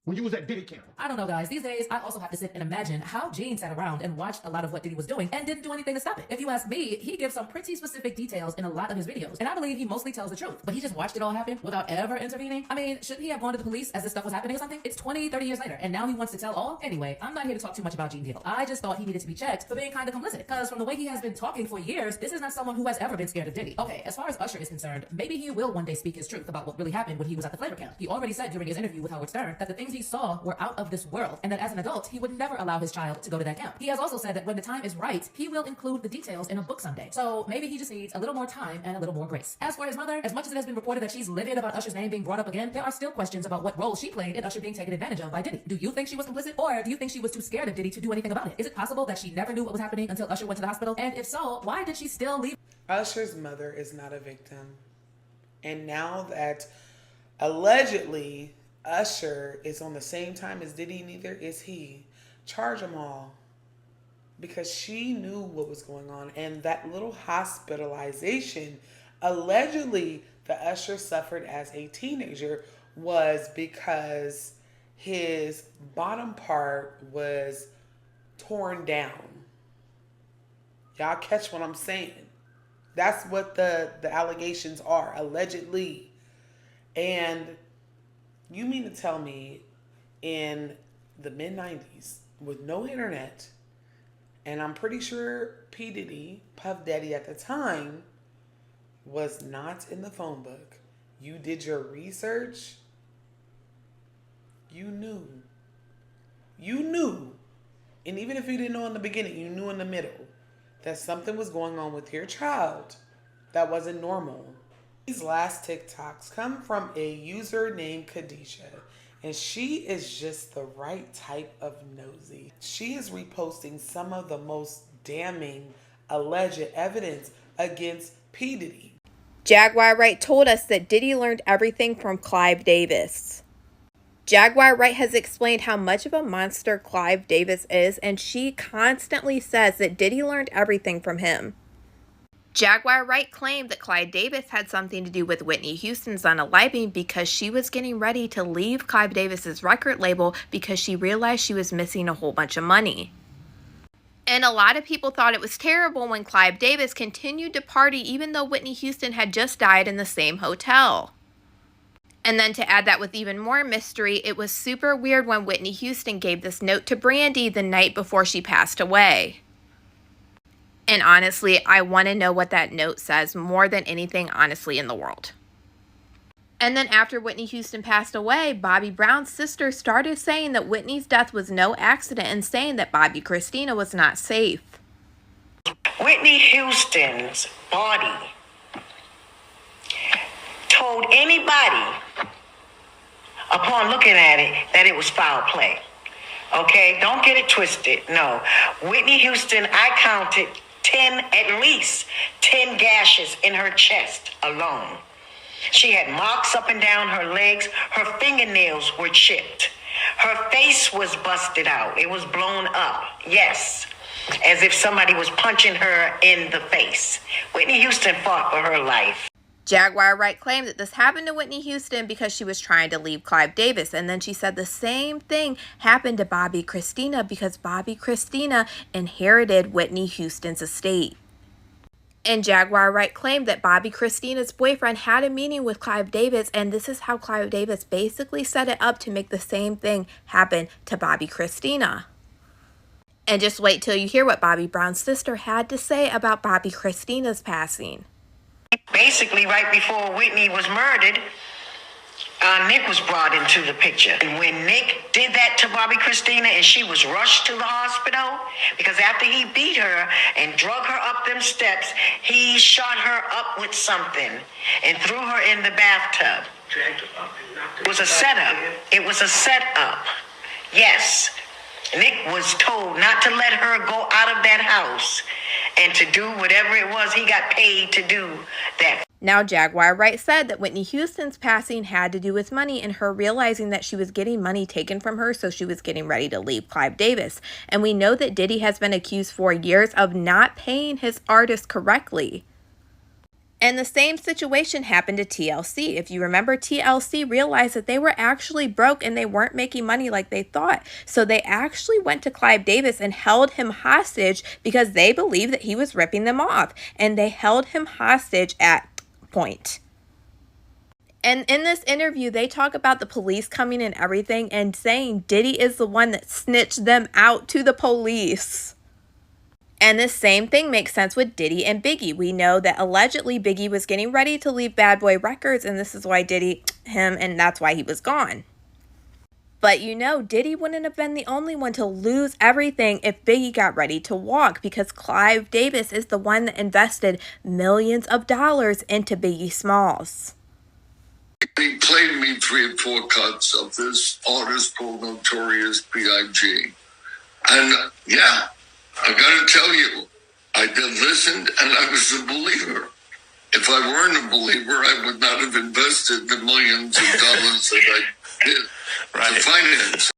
when you was at Diddy camp. I don't know, guys. These days, I also have to sit and imagine how Gene sat around and watched a lot of what Diddy was doing and didn't do anything to stop it. If you ask me, he gives some pretty specific details in a lot of his videos, and I believe he mostly tells the truth. But he just watched it all happen without ever intervening. I mean, shouldn't he have gone to the police as this stuff was happening or something? It's 20, 30 years later, and now he wants to tell all? Anyway, I'm not here to talk too much about Gene Deal. I just thought he needed to be checked for being kind of complicit, because from the way he has been talking for years, this is not someone who has ever been scared of Diddy. Okay, as far as Usher is concerned, maybe he will one day speak his truth about what really happened when he was at the Flavor Camp. He already said during his interview with Howard Stern that the things he saw were out of this world, and that as an adult, he would never allow his child to go to that camp. He has also said that when the time is right, he will include the details in a book someday. So maybe he just needs a little more time and a little more grace. As for his mother, as much as it has been reported that she's livid about Usher's name being brought up again, there are still questions about what role she played in Usher being taken advantage of by Diddy. Do you think she was complicit, or do you think she was too scared of Diddy to do anything about it? Is it possible that she never knew what was happening until Usher went to the hospital? And if so, why did she still leave? Usher's mother is not a victim. And now that allegedly Usher is on the same time as Diddy, neither is he. Charge them all. Because she knew what was going on. And that little hospitalization, allegedly, that Usher suffered as a teenager was because his bottom part was torn down. Y'all catch what I'm saying? That's what the allegations are, allegedly. And you mean to tell me in the mid-90s with no internet, and I'm pretty sure P. Diddy, Puff Daddy at the time, was not in the phone book. You did your research. You knew. You knew. And even if you didn't know in the beginning, you knew in the middle that something was going on with your child that wasn't normal. These last TikToks come from a user named Khadijah, and she is just the right type of nosy. She is reposting some of the most damning alleged evidence against P. Diddy. Jaguar Wright told us that Diddy learned everything from Clive Davis. Jaguar Wright has explained how much of a monster Clive Davis is, and she constantly says that Diddy learned everything from him. Jaguar Wright claimed that Clive Davis had something to do with Whitney Houston's unaliving because she was getting ready to leave Clive Davis's record label because she realized she was missing a whole bunch of money. And a lot of people thought it was terrible when Clive Davis continued to party even though Whitney Houston had just died in the same hotel. And then to add that with even more mystery, it was super weird when Whitney Houston gave this note to Brandy the night before she passed away. And honestly, I want to know what that note says more than anything, honestly, in the world. And then after Whitney Houston passed away, Bobby Brown's sister started saying that Whitney's death was no accident and saying that Bobby Christina was not safe. Whitney Houston's body told anybody upon looking at it that it was foul play. Okay, don't get it twisted. No, Whitney Houston, I counted at least 10 gashes in her chest alone. She had marks up and down her legs. Her fingernails were chipped. Her face was busted out. It was blown up. Yes, as if somebody was punching her in the face. Whitney Houston fought for her life. Jaguar Wright claimed that this happened to Whitney Houston because she was trying to leave Clive Davis. And then she said the same thing happened to Bobby Christina because Bobby Christina inherited Whitney Houston's estate. And Jaguar Wright claimed that Bobby Christina's boyfriend had a meeting with Clive Davis, and this is how Clive Davis basically set it up to make the same thing happen to Bobby Christina. And just wait till you hear what Bobby Brown's sister had to say about Bobby Christina's passing. Basically, right before Whitney was murdered, Nick was brought into the picture. And when Nick did that to Bobby Christina and she was rushed to the hospital, because after he beat her and drug her up them steps, he shot her up with something and threw her in the bathtub. It was a setup. It was a setup. Yes. Nick was told not to let her go out of that house and to do whatever it was he got paid to do that. Now, Jaguar Wright said that Whitney Houston's passing had to do with money and her realizing that she was getting money taken from her, so she was getting ready to leave Clive Davis. And we know that Diddy has been accused for years of not paying his artists correctly. And the same situation happened to TLC. If you remember, TLC realized that they were actually broke and they weren't making money like they thought. So they actually went to Clive Davis and held him hostage because they believed that he was ripping them off. And they held him hostage at point. And in this interview, they talk about the police coming and everything and saying Diddy is the one that snitched them out to the police. And the same thing makes sense with Diddy and Biggie. We know that allegedly Biggie was getting ready to leave Bad Boy Records, and this is why Diddy, and that's why he was gone. But you know, Diddy wouldn't have been the only one to lose everything if Biggie got ready to walk, because Clive Davis is the one that invested millions of dollars into Biggie Smalls. He played me 3 or 4 cuts of this artist called Notorious B.I.G. And yeah, I gotta tell you, I did listen and I was a believer. If I weren't a believer, I would not have invested the millions of dollars that I did to finance.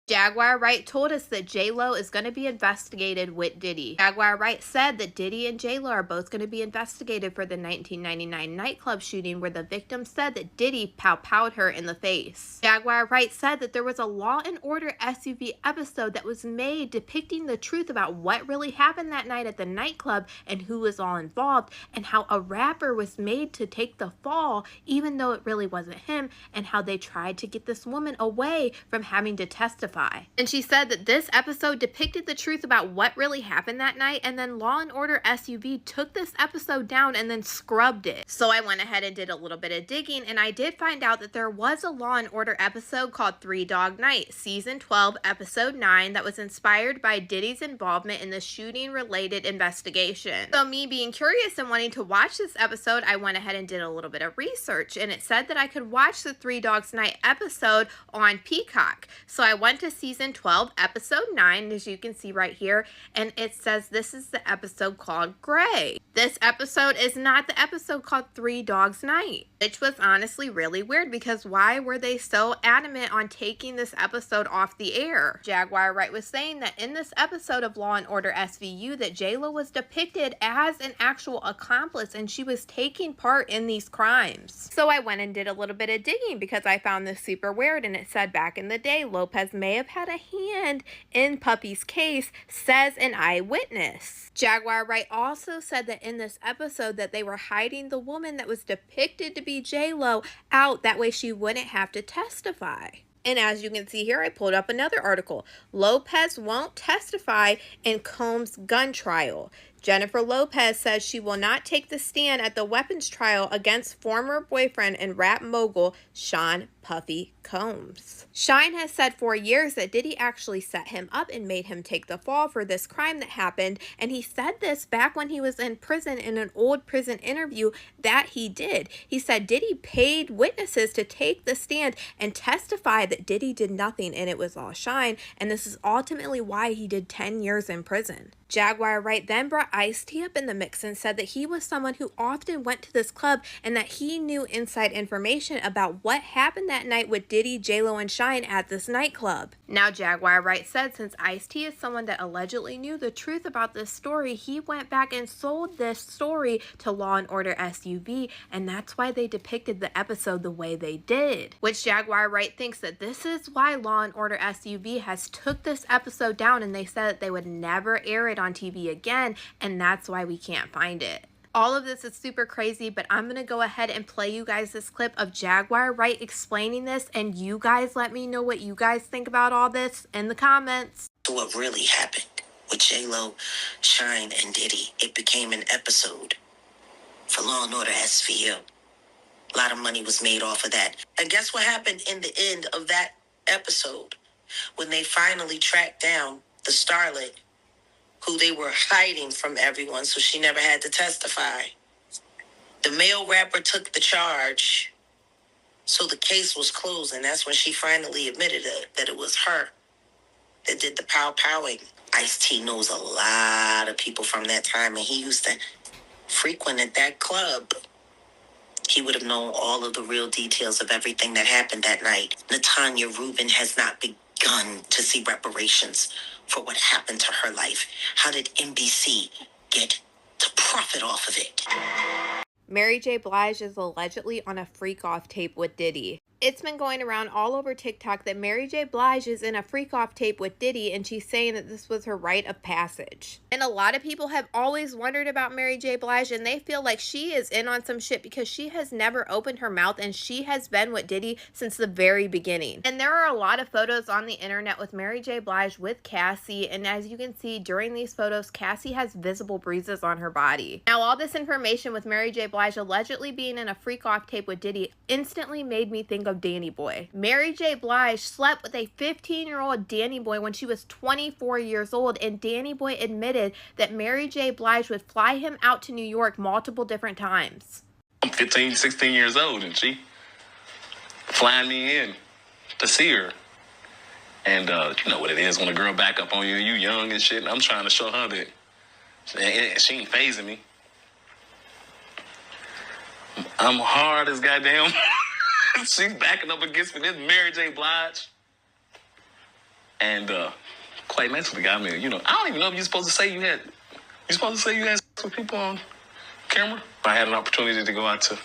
Jaguar Wright told us that J-Lo is going to be investigated with Diddy. Jaguar Wright said that Diddy and J-Lo are both going to be investigated for the 1999 nightclub shooting where the victim said that Diddy pow-powed her in the face. Jaguar Wright said that there was a Law and Order SUV episode that was made depicting the truth about what really happened that night at the nightclub and who was all involved, and how a rapper was made to take the fall even though it really wasn't him, and how they tried to get this woman away from having to testify. And she said that this episode depicted the truth about what really happened that night, and then Law and Order SUV took this episode down and then scrubbed it. So I went ahead and did a little bit of digging, and I did find out that there was a Law and Order episode called 3 Dog Night, Season 12, Episode 9, that was inspired by Diddy's involvement in the shooting-related investigation. So me being curious and wanting to watch this episode, I went ahead and did a little bit of research, and it said that I could watch the 3 Dogs Night episode on Peacock. So I went to Season 12, Episode 9, as you can see right here, and it says this is the episode called Gray. This episode is not the episode called 3 Dogs Night, which was honestly really weird, because why were they so adamant on taking this episode off the air? Jaguar Wright was saying that in this episode of Law and Order SVU that J-Lo was depicted as an actual accomplice and she was taking part in these crimes. So I went and did a little bit of digging because I found this super weird, and it said back in the day Lopez may have had a hand in Puppy's case, says an eyewitness. Jaguar Wright also said that in this episode that they were hiding the woman that was depicted to be J-Lo out, that way she wouldn't have to testify. And as you can see here, I pulled up another article. Lopez won't testify in Combs' gun trial. Jennifer Lopez says she will not take the stand at the weapons trial against former boyfriend and rap mogul Sean Puffy Combs. Shine has said for years that Diddy actually set him up and made him take the fall for this crime that happened, and he said this back when he was in prison in an old prison interview that he did. He said Diddy paid witnesses to take the stand and testify that Diddy did nothing and it was all Shine, and this is ultimately why he did 10 years in prison. Jaguar Wright then brought Ice-T up in the mix and said that he was someone who often went to this club and that he knew inside information about what happened that night with Diddy, J-Lo, and Shine at this nightclub. Now, Jaguar Wright said since Ice-T is someone that allegedly knew the truth about this story, he went back and sold this story to Law and Order SUV, and that's why they depicted the episode the way they did. Which Jaguar Wright thinks that this is why Law and Order SUV has took this episode down, and they said that they would never air it on TV again, and that's why we can't find it. All of this is super crazy, but I'm going to go ahead and play you guys this clip of Jaguar Wright explaining this, and you guys let me know what you guys think about all this in the comments. to what really happened with J-Lo, Shine, and Diddy. It became an episode for Law and Order SVU. A lot of money was made off of that. And guess what happened in the end of that episode? When they finally tracked down the starlet who they were hiding from everyone so she never had to testify. The male rapper took the charge, so the case was closed, and that's when she finally admitted that it was her that did the pow-powing. Ice-T knows a lot of people from that time, and he used to frequent at that club. He would have known all of the real details of everything that happened that night. Natanya Rubin has not begun to see reparations for what happened to her life. How did NBC get to profit off of it? Mary J. Blige is allegedly on a freak-off tape with Diddy. It's been going around all over TikTok that Mary J. Blige is in a freak-off tape with Diddy, and she's saying that this was her rite of passage. And a lot of people have always wondered about Mary J. Blige, and they feel like she is in on some shit because she has never opened her mouth, and she has been with Diddy since the very beginning. And there are a lot of photos on the internet with Mary J. Blige with Cassie, and as you can see during these photos, Cassie has visible bruises on her body. Now, all this information with Mary J. Blige allegedly being in a freak-off tape with Diddy instantly made me think of Danny Boy. Mary J. Blige slept with a 15-year-old Danny Boy when she was 24 years old, and Danny Boy admitted that Mary J. Blige would fly him out to New York multiple different times. I'm 15, 16 years old, and she flying me in to see her. And you know what it is when a girl back up on you, you young and shit, and I'm trying to show her that she ain't phasing me. I'm hard as goddamn. She's backing up against me. This Mary J. Blige. And quite naturally got me, you know, I don't even know if you're supposed to say you had sex with people on camera. I had an opportunity to go out to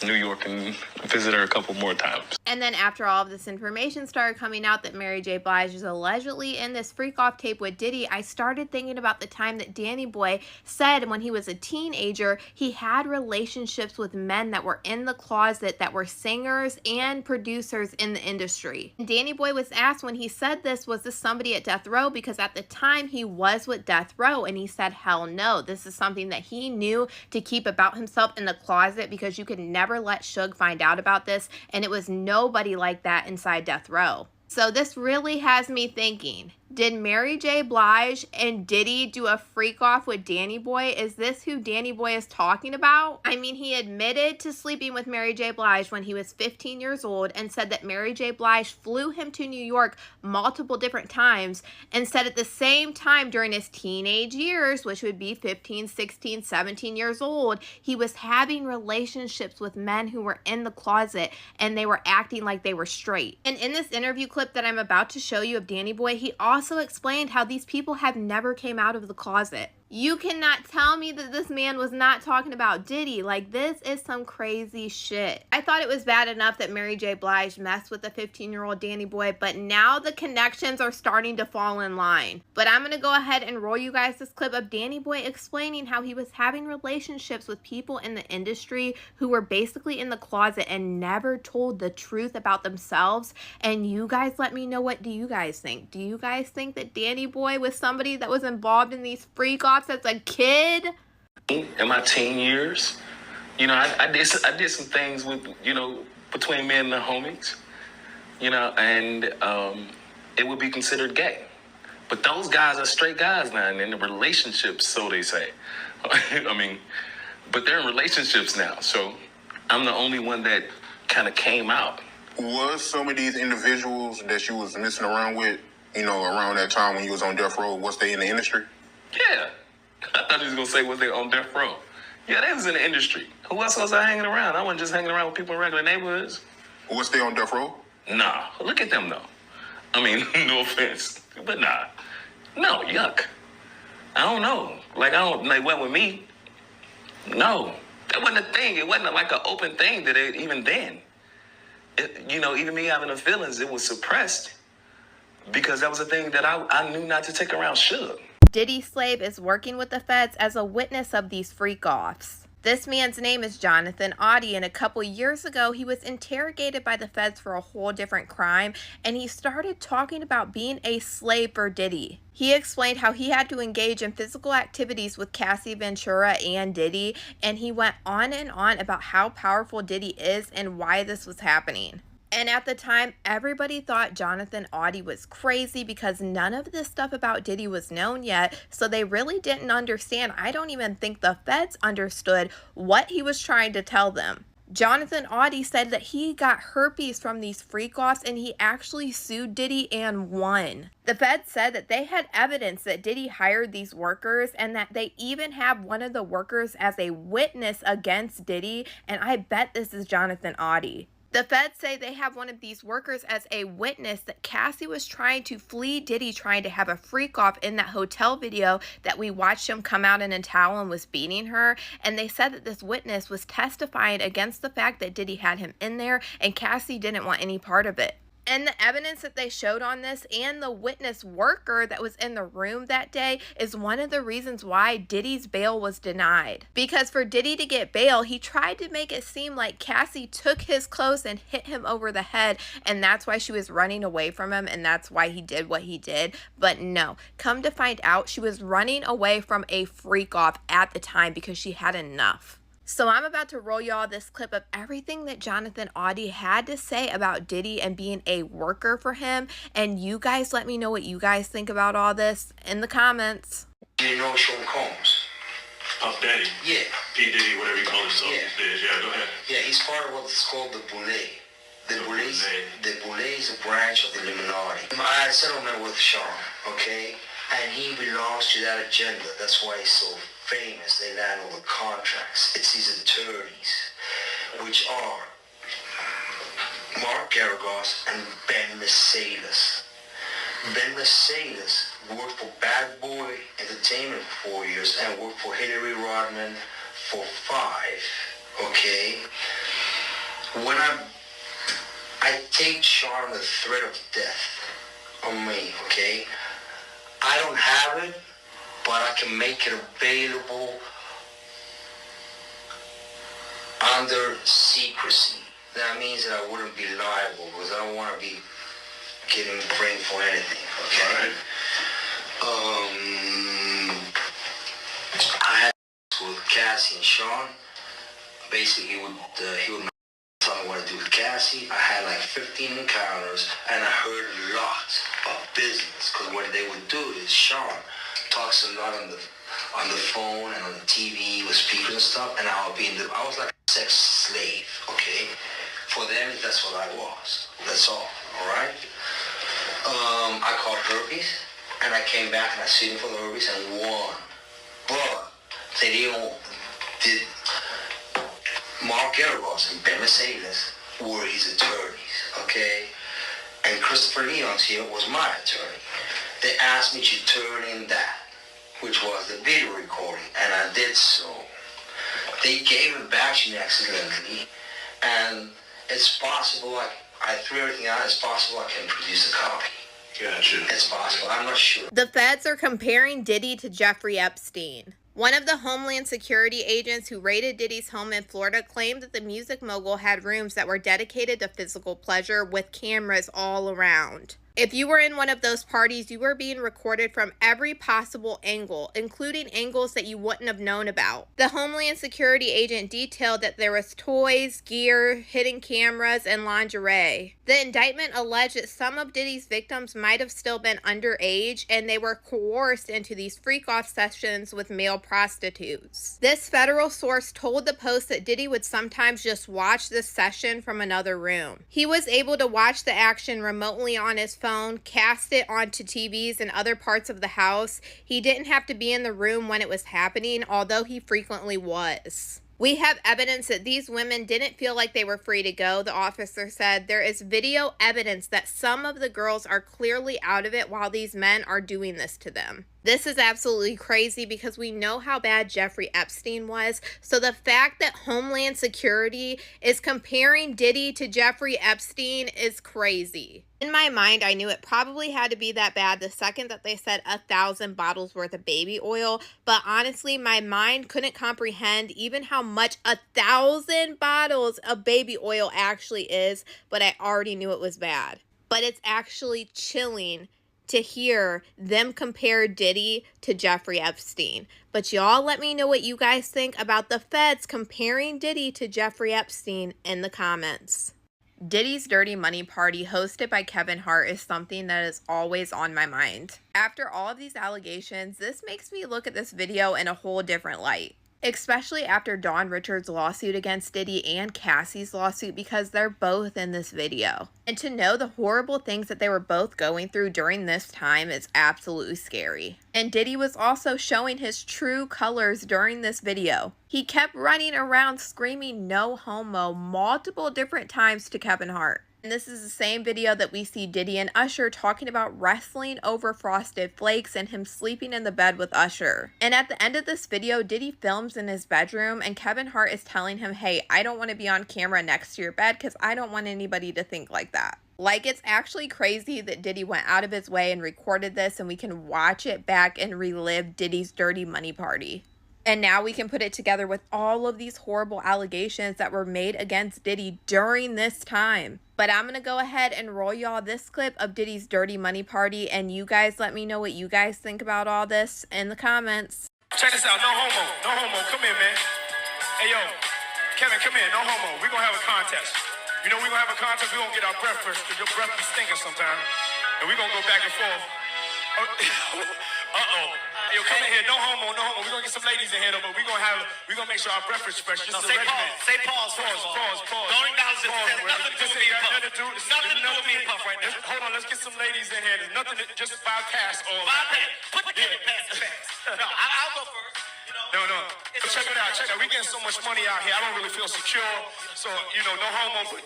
New York and visit her a couple more times. And then after all of this information started coming out that Mary J. Blige is allegedly in this freak-off tape with Diddy, I started thinking about the time that Danny Boy said when he was a teenager he had relationships with men that were in the closet that were singers and producers in the industry. And Danny Boy was asked when he said this, was this somebody at Death Row? Because at the time he was with Death Row, and he said, hell no. This is something that he knew to keep about himself in the closet because you could never let Suge find out about this, and it was nobody like that inside Death Row. So this really has me thinking, did Mary J. Blige and Diddy do a freak off with Danny Boy? Is this who Danny Boy is talking about? I mean, he admitted to sleeping with Mary J. Blige when he was 15 years old and said that Mary J. Blige flew him to New York multiple different times, and said at the same time during his teenage years, which would be 15, 16, 17 years old, he was having relationships with men who were in the closet and they were acting like they were straight. And in this interview clip that I'm about to show you of Danny Boy, he also explained how these people have never came out of the closet. You cannot tell me that this man was not talking about Diddy. Like, this is some crazy shit. I thought it was bad enough that Mary J. Blige messed with a 15-year-old Danny Boy, but now the connections are starting to fall in line. But I'm gonna go ahead and roll you guys this clip of Danny Boy explaining how he was having relationships with people in the industry who were basically in the closet and never told the truth about themselves. And you guys let me know, what do you guys think? Do you guys think that Danny Boy was somebody that was involved in these freak-offs as a kid? In my teen years, you know, I did some things with, you know, between me and the homies, you know, and it would be considered gay. But those guys are straight guys now, and in the relationships, so they say. I mean, but they're in relationships now, so I'm the only one that kind of came out. Was some of these individuals that you was messing around with, you know, around that time when you was on death row, was they in the industry? Yeah. I thought you was going to say, was they on death row? Yeah, they was in the industry. Who else was I hanging around? I wasn't just hanging around with people in regular neighborhoods. Was they on death row? Nah. Look at them, though. I mean, no offense, but nah. No, yuck. I don't know. Like, they went with me. No. That wasn't a thing. It wasn't like an open thing that even then. You know, even me having the feelings, it was suppressed because that was a thing that I knew not to take around Suge. Diddy Slave is working with the feds as a witness of these freak-offs. This man's name is Jonathan Audie, and a couple years ago, he was interrogated by the feds for a whole different crime, and he started talking about being a slave for Diddy. He explained how he had to engage in physical activities with Cassie Ventura and Diddy, and he went on and on about how powerful Diddy is and why this was happening. And at the time, everybody thought Jonathan Audie was crazy because none of this stuff about Diddy was known yet, so they really didn't understand. I don't even think the feds understood what he was trying to tell them. Jonathan Audie said that he got herpes from these freak-offs and he actually sued Diddy and won. The feds said that they had evidence that Diddy hired these workers and that they even have one of the workers as a witness against Diddy, and I bet this is Jonathan Audie. The feds say they have one of these workers as a witness that Cassie was trying to flee Diddy, trying to have a freak off in that hotel video that we watched him come out in a towel and was beating her. And they said that this witness was testifying against the fact that Diddy had him in there and Cassie didn't want any part of it. And the evidence that they showed on this and the witness worker that was in the room that day is one of the reasons why Diddy's bail was denied. Because for Diddy to get bail, he tried to make it seem like Cassie took his clothes and hit him over the head, and that's why she was running away from him, and that's why he did what he did. But no, come to find out, she was running away from a freak-off at the time because she had enough. So I'm about to roll y'all this clip of everything that Jonathan Audie had to say about Diddy and being a worker for him. And you guys let me know what you guys think about all this in the comments. You know Sean Combs? Puff Daddy? Yeah. P. Diddy, whatever you call himself these days. Yeah, go ahead. Yeah, he's part of what's called the Boule. The Boule is a branch of the Illuminati. I had a settlement with Sean, okay? And he belongs to that agenda. That's why he's so famous. They land all the contracts. It's his attorneys, which are Mark Garagos and Ben Mercedes. Ben Mercedes worked for Bad Boy Entertainment for 4 years and worked for Hillary Rodman for 5. Okay? When I take Sean the threat of death on me, okay? I don't have it, but I can make it available under secrecy. That means that I wouldn't be liable because I don't want to be getting framed for anything, okay? I had with Cassie and Sean. Basically, he would tell me what to do with Cassie. I had like 15 encounters, and I heard a lot of business. Because what they would do is Sean talks a lot on the phone and on the TV with speakers and stuff, and I was like a sex slave, okay? For them, that's what I was. That's all right? I caught herpes, and I came back and I sued him for the herpes and won. But they did Mark Garagos and Ben Mercedes were his attorneys, okay? And Christopher Leon's here was my attorney. They asked me to turn in that, which was the video recording, and I did so. They gave it back to me accidentally, and it's possible, I threw everything out, it's possible I can produce a copy. Gotcha. It's possible, I'm not sure. The feds are comparing Diddy to Jeffrey Epstein. One of the Homeland Security agents who raided Diddy's home in Florida claimed that the music mogul had rooms that were dedicated to physical pleasure with cameras all around. If you were in one of those parties, you were being recorded from every possible angle, including angles that you wouldn't have known about. The Homeland Security agent detailed that there was toys, gear, hidden cameras, and lingerie. The indictment alleged that some of Diddy's victims might have still been underage, and they were coerced into these freak-off sessions with male prostitutes. This federal source told the Post that Diddy would sometimes just watch this session from another room. He was able to watch the action remotely on his phone, cast it onto TVs in other parts of the house. He didn't have to be in the room when it was happening, although he frequently was. We have evidence that these women didn't feel like they were free to go, the officer said. There is video evidence that some of the girls are clearly out of it while these men are doing this to them. This is absolutely crazy because we know how bad Jeffrey Epstein was. So the fact that Homeland Security is comparing Diddy to Jeffrey Epstein is crazy. In my mind, I knew it probably had to be that bad the second that they said 1,000 bottles worth of baby oil. But honestly, my mind couldn't comprehend even how much 1,000 bottles of baby oil actually is. But I already knew it was bad. But it's actually chilling to hear them compare Diddy to Jeffrey Epstein. But y'all let me know what you guys think about the feds comparing Diddy to Jeffrey Epstein in the comments. Diddy's Dirty Money Party, hosted by Kevin Hart, is something that is always on my mind. After all of these allegations, this makes me look at this video in a whole different light. Especially after Dawn Richards' lawsuit against Diddy and Cassie's lawsuit, because they're both in this video. And to know the horrible things that they were both going through during this time is absolutely scary. And Diddy was also showing his true colors during this video. He kept running around screaming "no homo" multiple different times to Kevin Hart. And this is the same video that we see Diddy and Usher talking about wrestling over Frosted Flakes and him sleeping in the bed with Usher. And at the end of this video, Diddy films in his bedroom and Kevin Hart is telling him, hey, I don't want to be on camera next to your bed because I don't want anybody to think like that. Like, it's actually crazy that Diddy went out of his way and recorded this and we can watch it back and relive Diddy's Dirty Money Party. And now we can put it together with all of these horrible allegations that were made against Diddy during this time. But I'm going to go ahead and roll y'all this clip of Diddy's Dirty Money Party, and you guys let me know what you guys think about all this in the comments. Check this out. No homo. No homo. Come here, man. Hey, yo. Kevin, come here. No homo. We're going to have a contest. You know we're going to have a contest. We're going to get our breath first because your breath be stinking sometimes. And we're going to go back and forth. Uh-oh. Yo, come in here. No homo, no homo. We're going to get some ladies in here, though, but we're going to make sure our breath is fresh. No, say pause. Pause. Don't acknowledge this. There's nothing to do with me and Puff. Nothing to do with me and Puff right now. Hold on, let's get some ladies in here. There's nothing to just bypass all that. Put the camera past the facts. No, I'll go first. No. Check it out. We getting so much money out here. I don't really feel secure. So, no homo. But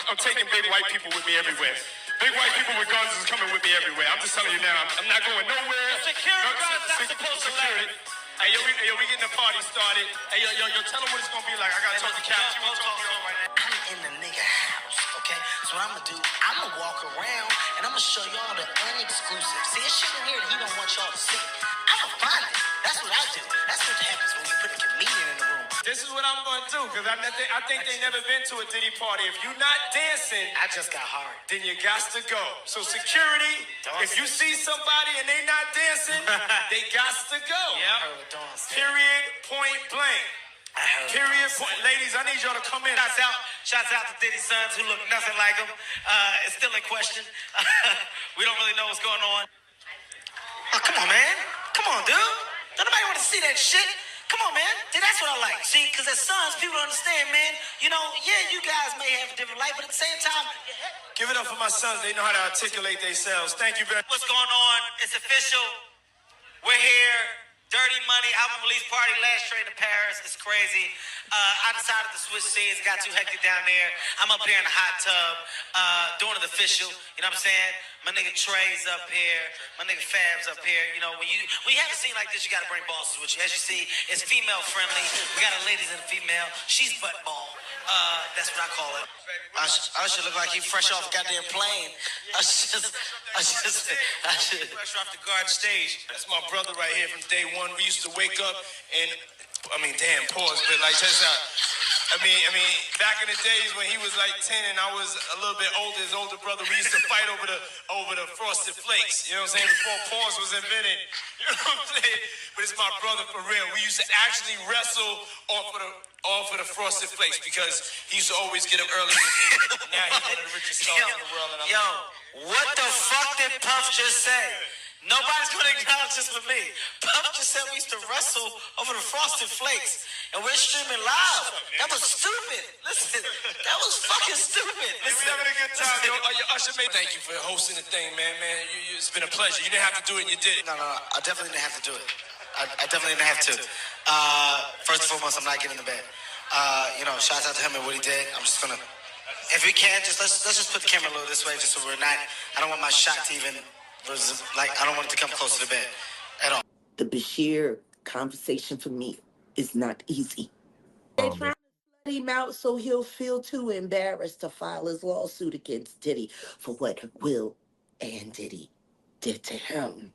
I'm taking big white people with me everywhere. Big white people with guns is coming with me everywhere. I'm just telling you now. I'm not going nowhere. Security guard's not supposed to let it. Hey, yo, we getting the party started. Hey, yo, tell them what it's going to be like. I got to talk to Cap. I'm in the nigga house, okay? So what I'm going to do, I'm going to walk around and I'm going to show y'all the unexclusive. See, it's shit in here that he don't want y'all to see. I'm going to find it. That's what I do. That's what happens when you put a comedian in the room. This is what I'm going to do, because I think they never been to a Diddy party. If you're not dancing, I just got hard. Then you got to go. So security, if you see somebody and they not dancing, they got to go. Yep. Period, point blank. Period, point. Ladies, I need y'all to come in. Shouts out to Diddy's sons who look nothing like him. It's still in question. We don't really know what's going on. Oh, come on, man. Come on, dude. Don't nobody want to see that shit. Come on, man. That's what I like. See, because as sons, people understand, man. You guys may have a different life, but at the same time, give it up for my sons. They know how to articulate themselves. Thank you very much. What's going on? It's official. We're here. Dirty Money album release party, last train to Paris. It's crazy. I decided to switch scenes. It got too hectic down there. I'm up here in the hot tub, doing it official. You know what I'm saying? My nigga Trey's up here. My nigga Fab's up here. When you have a scene like this, you gotta bring bosses with you. As you see, it's female friendly. We got a ladies and a female. She's butt ball. That's what I call it. Usher look like he fresh off a goddamn plane. Usher Fresh off the garden stage. That's my brother right here from day one. We used to wake up and, pause, but like, check this out. Back in the days when he was like 10 and I was a little bit older, his older brother, we used to fight over the Frosted Flakes. You know what I'm saying? Before pause was invented. You know what I'm saying? But it's my brother for real. We used to actually wrestle off of the Frosted Flakes because he used to always get up early with me. Now he's one of the richest stars in the world. And what the fuck did Puff just say? Nobody's gonna acknowledge this but me. Puff just said we used to wrestle over the Frosted Flakes, and we're streaming live. That was stupid. Listen, that was fucking stupid. Listen, we're having a good time. Usher, thank you for hosting the thing, man. It's been a pleasure. You didn't have to do it, and you did it. No, I definitely didn't have to do it. I definitely didn't have to. First and foremost, I'm not getting in the bed. Shout out to him and what he did. I'm just gonna, if we can, let's just put the camera a little this way, just so we're not. I don't want my shot to even. I don't want it to come close to the bed. at all. The Bashir conversation for me is not easy. They're trying to let him out so he'll feel too embarrassed to file his lawsuit against Diddy for what Will and Diddy did to him.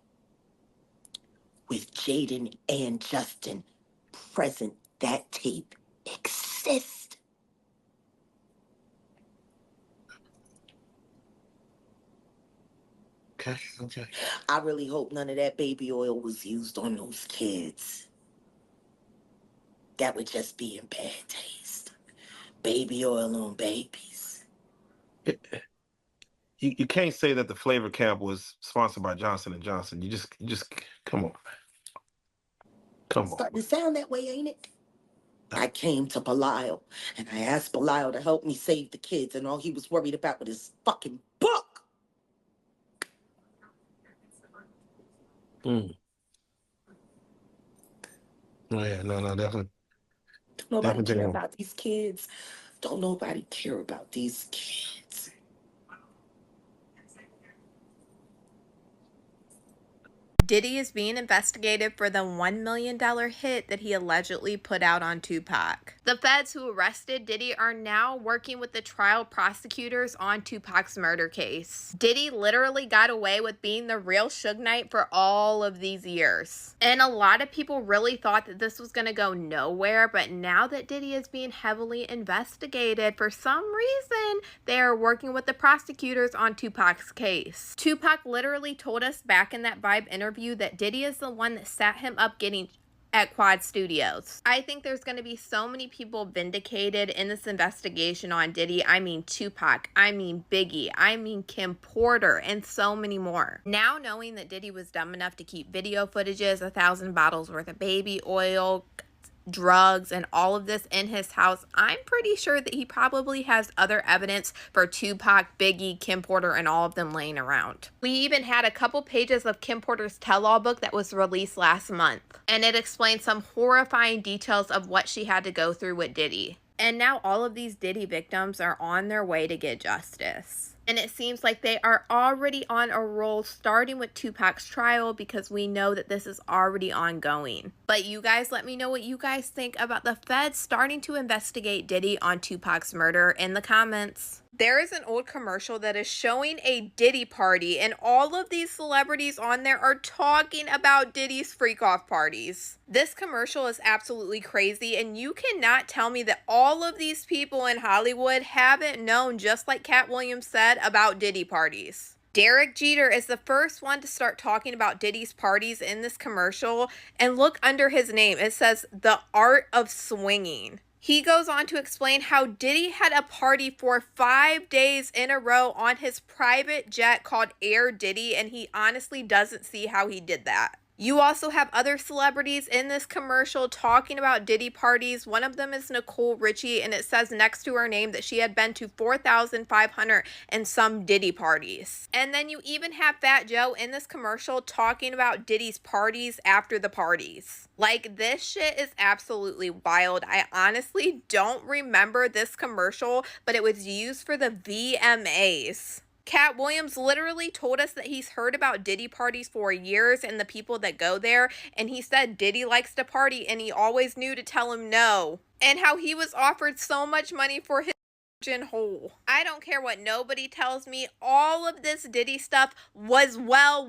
With Jaden and Justin present, that tape exists. Okay. I really hope none of that baby oil was used on those kids. That would just be in bad taste. Baby oil on babies. You can't say that the flavor camp was sponsored by Johnson & Johnson. You just come on. Come on. Starting to sound that way, ain't it? I came to Belial, and I asked Belial to help me save the kids, and all he was worried about was his fucking book. Oh yeah, no, definitely. Don't nobody Definitely. care about these kids. Don't nobody care about these kids. Diddy is being investigated for the $1 million hit that he allegedly put out on Tupac. The feds who arrested Diddy are now working with the trial prosecutors on Tupac's murder case. Diddy literally got away with being the real Suge Knight for all of these years. And a lot of people really thought that this was going to go nowhere, but now that Diddy is being heavily investigated, for some reason, they are working with the prosecutors on Tupac's case. Tupac literally told us back in that Vibe interview that Diddy is the one that sat him up getting at Quad Studios. I think there's going to be so many people vindicated in this investigation on Diddy. I mean Tupac, I mean Biggie, I mean Kim Porter, and so many more. Now knowing that Diddy was dumb enough to keep video footages, 1,000 bottles worth of baby oil, drugs, and all of this in his house, I'm pretty sure that he probably has other evidence for Tupac, Biggie, Kim Porter, and all of them laying around. We even had a couple pages of Kim Porter's tell-all book that was released last month, and it explained some horrifying details of what she had to go through with Diddy. And now all of these Diddy victims are on their way to get justice. And it seems like they are already on a roll, starting with Tupac's trial, because we know that this is already ongoing. But you guys let me know what you guys think about the feds starting to investigate Diddy on Tupac's murder in the comments. There is an old commercial that is showing a Diddy party, and all of these celebrities on there are talking about Diddy's freak-off parties. This commercial is absolutely crazy, and you cannot tell me that all of these people in Hollywood haven't known, just like Cat Williams said, about Diddy parties. Derek Jeter is the first one to start talking about Diddy's parties in this commercial, and look under his name, it says The Art of Swinging. He goes on to explain how Diddy had a party for 5 days in a row on his private jet called Air Diddy, and he honestly doesn't see how he did that. You also have other celebrities in this commercial talking about Diddy parties. One of them is Nicole Richie, and it says next to her name that she had been to 4,500 and some Diddy parties. And then you even have Fat Joe in this commercial talking about Diddy's parties after the parties. Like, this shit is absolutely wild. I honestly don't remember this commercial, but it was used for the VMAs. Cat Williams literally told us that he's heard about Diddy parties for years and the people that go there, and he said Diddy likes to party and he always knew to tell him no, and how he was offered so much money for his hole. I don't care what nobody tells me, all of this Diddy stuff was well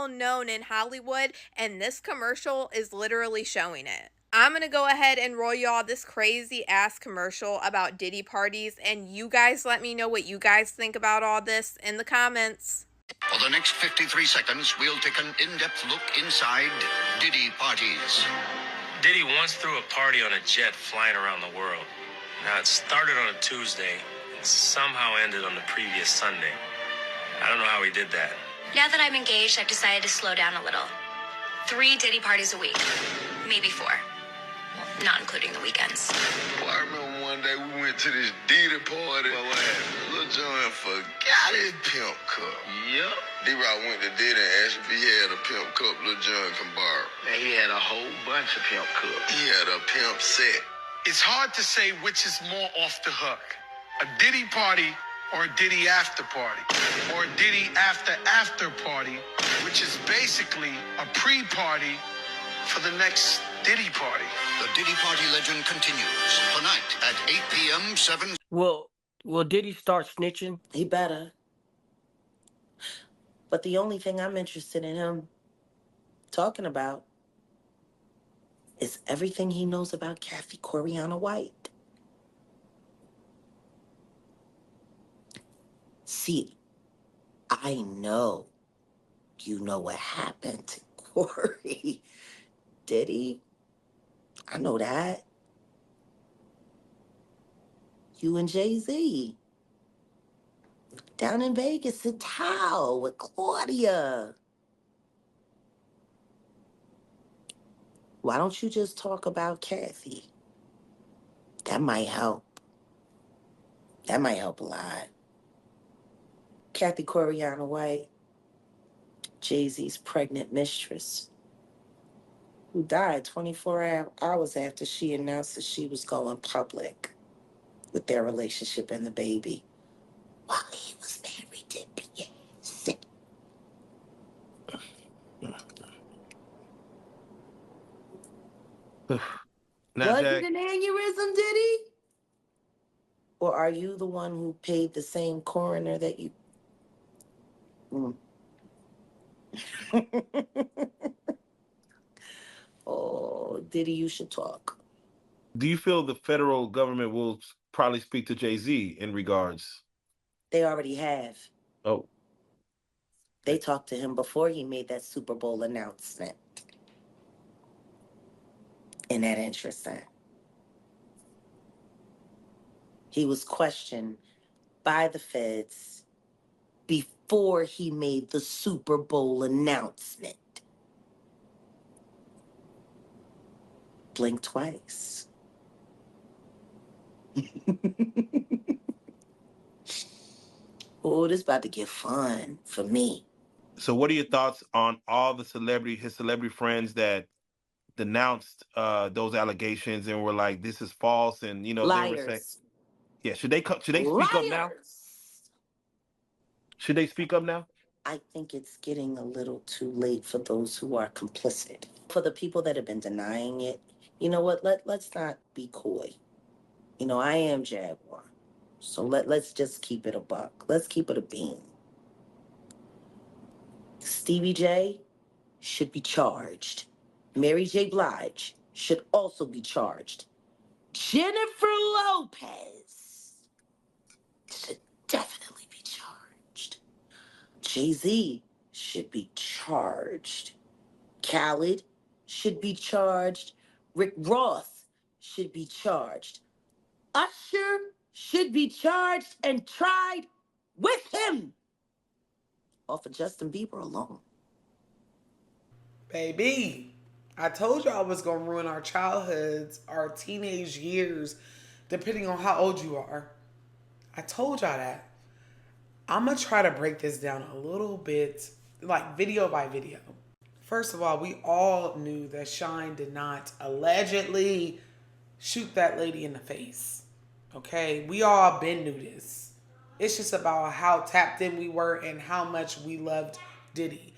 known in Hollywood, and this commercial is literally showing it. I'm going to go ahead and roll y'all this crazy ass commercial about Diddy parties, and you guys let me know what you guys think about all this in the comments. For the next 53 seconds, we'll take an in-depth look inside Diddy parties. Diddy once threw a party on a jet flying around the world. Now, it started on a Tuesday and somehow ended on the previous Sunday. I don't know how he did that. Now that I'm engaged, I've decided to slow down a little. 3 Diddy parties a week. Maybe 4. Not including the weekends. Well, I remember one day we went to this Diddy party. Well, what happened? Lil Jon forgot his pimp cup. Yep. D-Rock went to Diddy and asked if he had a pimp cup Lil Jon can borrow. And he had a whole bunch of pimp cups. He had a pimp set. It's hard to say which is more off the hook, a Diddy party or Diddy after party, or Diddy after party, which is basically a pre-party for the next Diddy party. The Diddy Party legend continues tonight at 8 p.m. 7. Will Diddy start snitching? He better. But the only thing I'm interested in him talking about is everything he knows about Kathy Coriana White. See, I know you know what happened to Corey. Diddy, I know that. You and Jay-Z. Down in Vegas at Tao with Claudia. Why don't you just talk about Kathy? That might help. That might help a lot. Kathy Coriana White, Jay-Z's pregnant mistress, who died 24 hours after she announced that she was going public with their relationship and the baby while he was married to Beyonce. Now, Was Jack, it an aneurysm, Diddy? Or are you the one who paid the same coroner that you... Oh, Diddy, you should talk. do you feel the federal government will probably speak to Jay-Z in regards? They already have. Oh, They talked to him before he made that Super Bowl announcement. Isn't that interesting? He was questioned by the feds before he made the Super Bowl announcement. Blink twice. Oh, this about to get fun for me. so what are your thoughts on all the his celebrity friends that denounced those allegations and were like, "This is false," and they were saying, Liars. "Yeah, should they speak up now? Should they speak up now?" I think it's getting a little too late for those who are complicit. For the people that have been denying it, you know what? Let's not be coy. I am Jaguar. So let's just keep it a buck. Let's keep it a bean. Stevie J should be charged. Mary J. Blige should also be charged. Jennifer Lopez should definitely be charged. Jay-Z should be charged. Khaled should be charged. Rick Ross should be charged. Usher should be charged and tried with him. Off of Justin Bieber alone. Baby, I told you I was going to ruin our childhoods, our teenage years, depending on how old you are. I told y'all that. I'm going to try to break this down a little bit, like video by video. First of all, we all knew that Shine did not allegedly shoot that lady in the face. Okay? We all been knew this. It's just about how tapped in we were and how much we loved Diddy.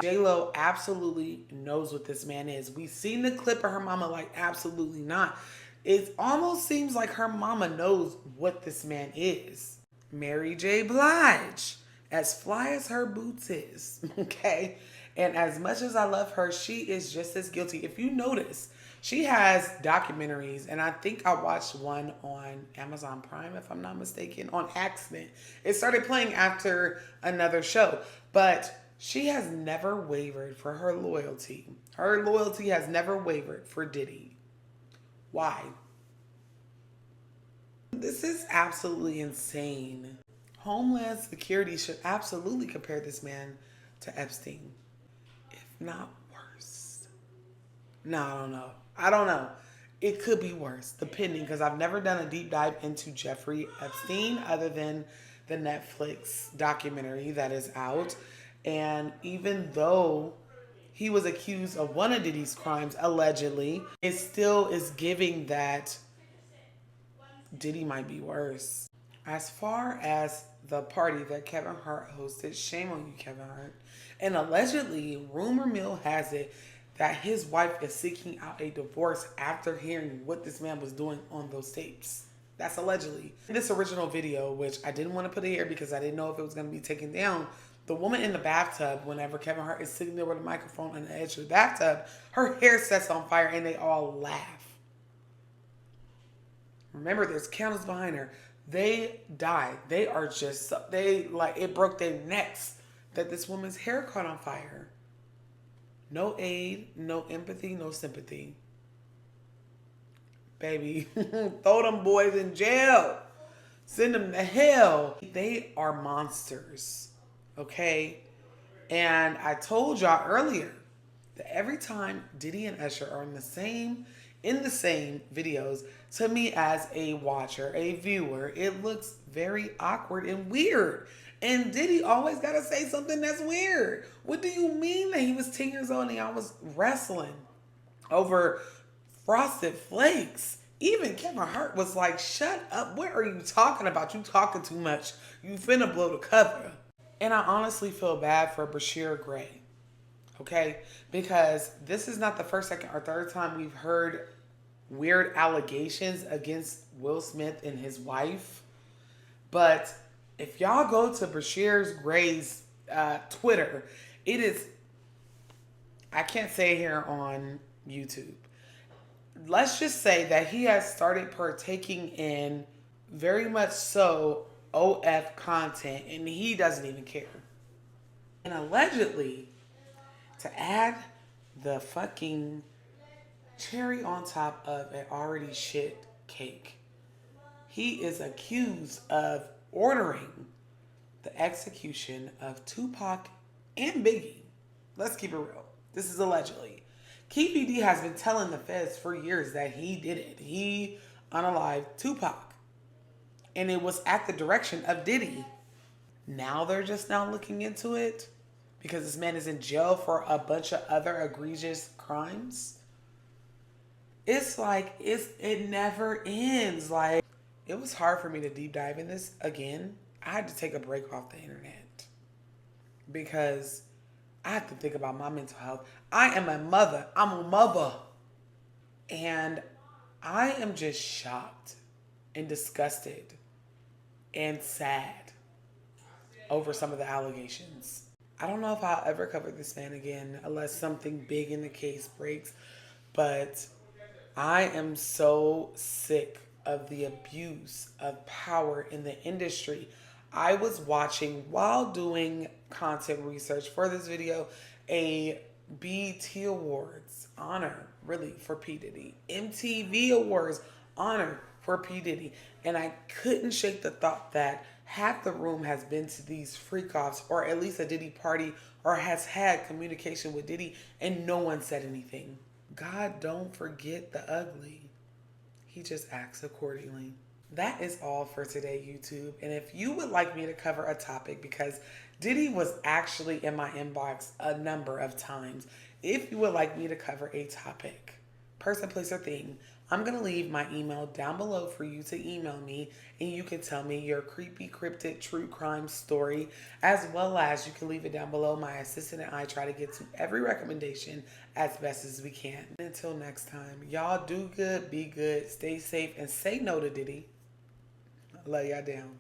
J-Lo absolutely knows what this man is. We seen the clip of her mama, like, absolutely not. It almost seems like her mama knows what this man is. Mary J. Blige, as fly as her boots is, okay? And as much as I love her, she is just as guilty. If you notice, she has documentaries, and I think I watched one on Amazon Prime, if I'm not mistaken, on accident. It started playing after another show, but she has never wavered for her loyalty. Her loyalty has never wavered for Diddy. Why? This is absolutely insane. Homeland Security should absolutely compare this man to Epstein, if not worse. No, I don't know. It could be worse, depending, because I've never done a deep dive into Jeffrey Epstein other than the Netflix documentary that is out. And even though he was accused of one of Diddy's crimes, allegedly, it still is giving that Diddy might be worse. As far as the party that Kevin Hart hosted, shame on you, Kevin Hart. And allegedly, rumor mill has it that his wife is seeking out a divorce after hearing what this man was doing on those tapes. That's allegedly. In this original video, which I didn't want to put it here because I didn't know if it was going to be taken down, the woman in the bathtub, whenever Kevin Hart is sitting there with a microphone on the edge of the bathtub, her hair sets on fire and they all laugh. Remember, there's candles behind her. They died. They are just, it broke their necks that this woman's hair caught on fire. No aid, no empathy, no sympathy. Baby, throw them boys in jail. Send them to hell. They are monsters, okay? And I told y'all earlier that every time Diddy and Usher are in the same videos, to me as a watcher, a viewer, it looks very awkward and weird. And Diddy always got to say something that's weird. What do you mean that he was 10 years old and y'all was wrestling over Frosted Flakes? Even Kevin Hart was like, shut up. What are you talking about? You talking too much. You finna blow the cover. And I honestly feel bad for Bashir Gray. Okay? Because this is not the first, second, or third time we've heard weird allegations against Will Smith and his wife. But if y'all go to Bashir Gray's Twitter, it is, I can't say it here on YouTube. Let's just say that he has started partaking in very much so OF content and he doesn't even care. And allegedly, to add the fucking cherry on top of an already shit cake, he is accused of ordering the execution of Tupac and Biggie. Let's keep it real. This is allegedly. Keefy D has been telling the feds for years that he did it. He unalived Tupac. And it was at the direction of Diddy. Now they're just now looking into it because this man is in jail for a bunch of other egregious crimes. It's like, it never ends. Like, it was hard for me to deep dive in this again. I had to take a break off the internet because I have to think about my mental health. I am a mother. I'm a mother. And I am just shocked and disgusted and sad over some of the allegations. I don't know if I'll ever cover this man again unless something big in the case breaks. But I am so sick of the abuse of power in the industry. I was watching, while doing content research for this video, a BET Awards honor, really, for P. Diddy. MTV Awards honor for P. Diddy. And I couldn't shake the thought that half the room has been to these freak-offs or at least a Diddy party or has had communication with Diddy and no one said anything. God don't forget the ugly. He just acts accordingly. That is all for today, YouTube. And if you would like me to cover a topic, because Diddy was actually in my inbox a number of times, if you would like me to cover a topic, person, place, or thing, I'm going to leave my email down below for you to email me, and you can tell me your creepy, cryptid, true crime story, as well as you can leave it down below. My assistant and I try to get to every recommendation as best as we can. Until next time, y'all do good, be good, stay safe, and say no to Diddy. Love y'all down.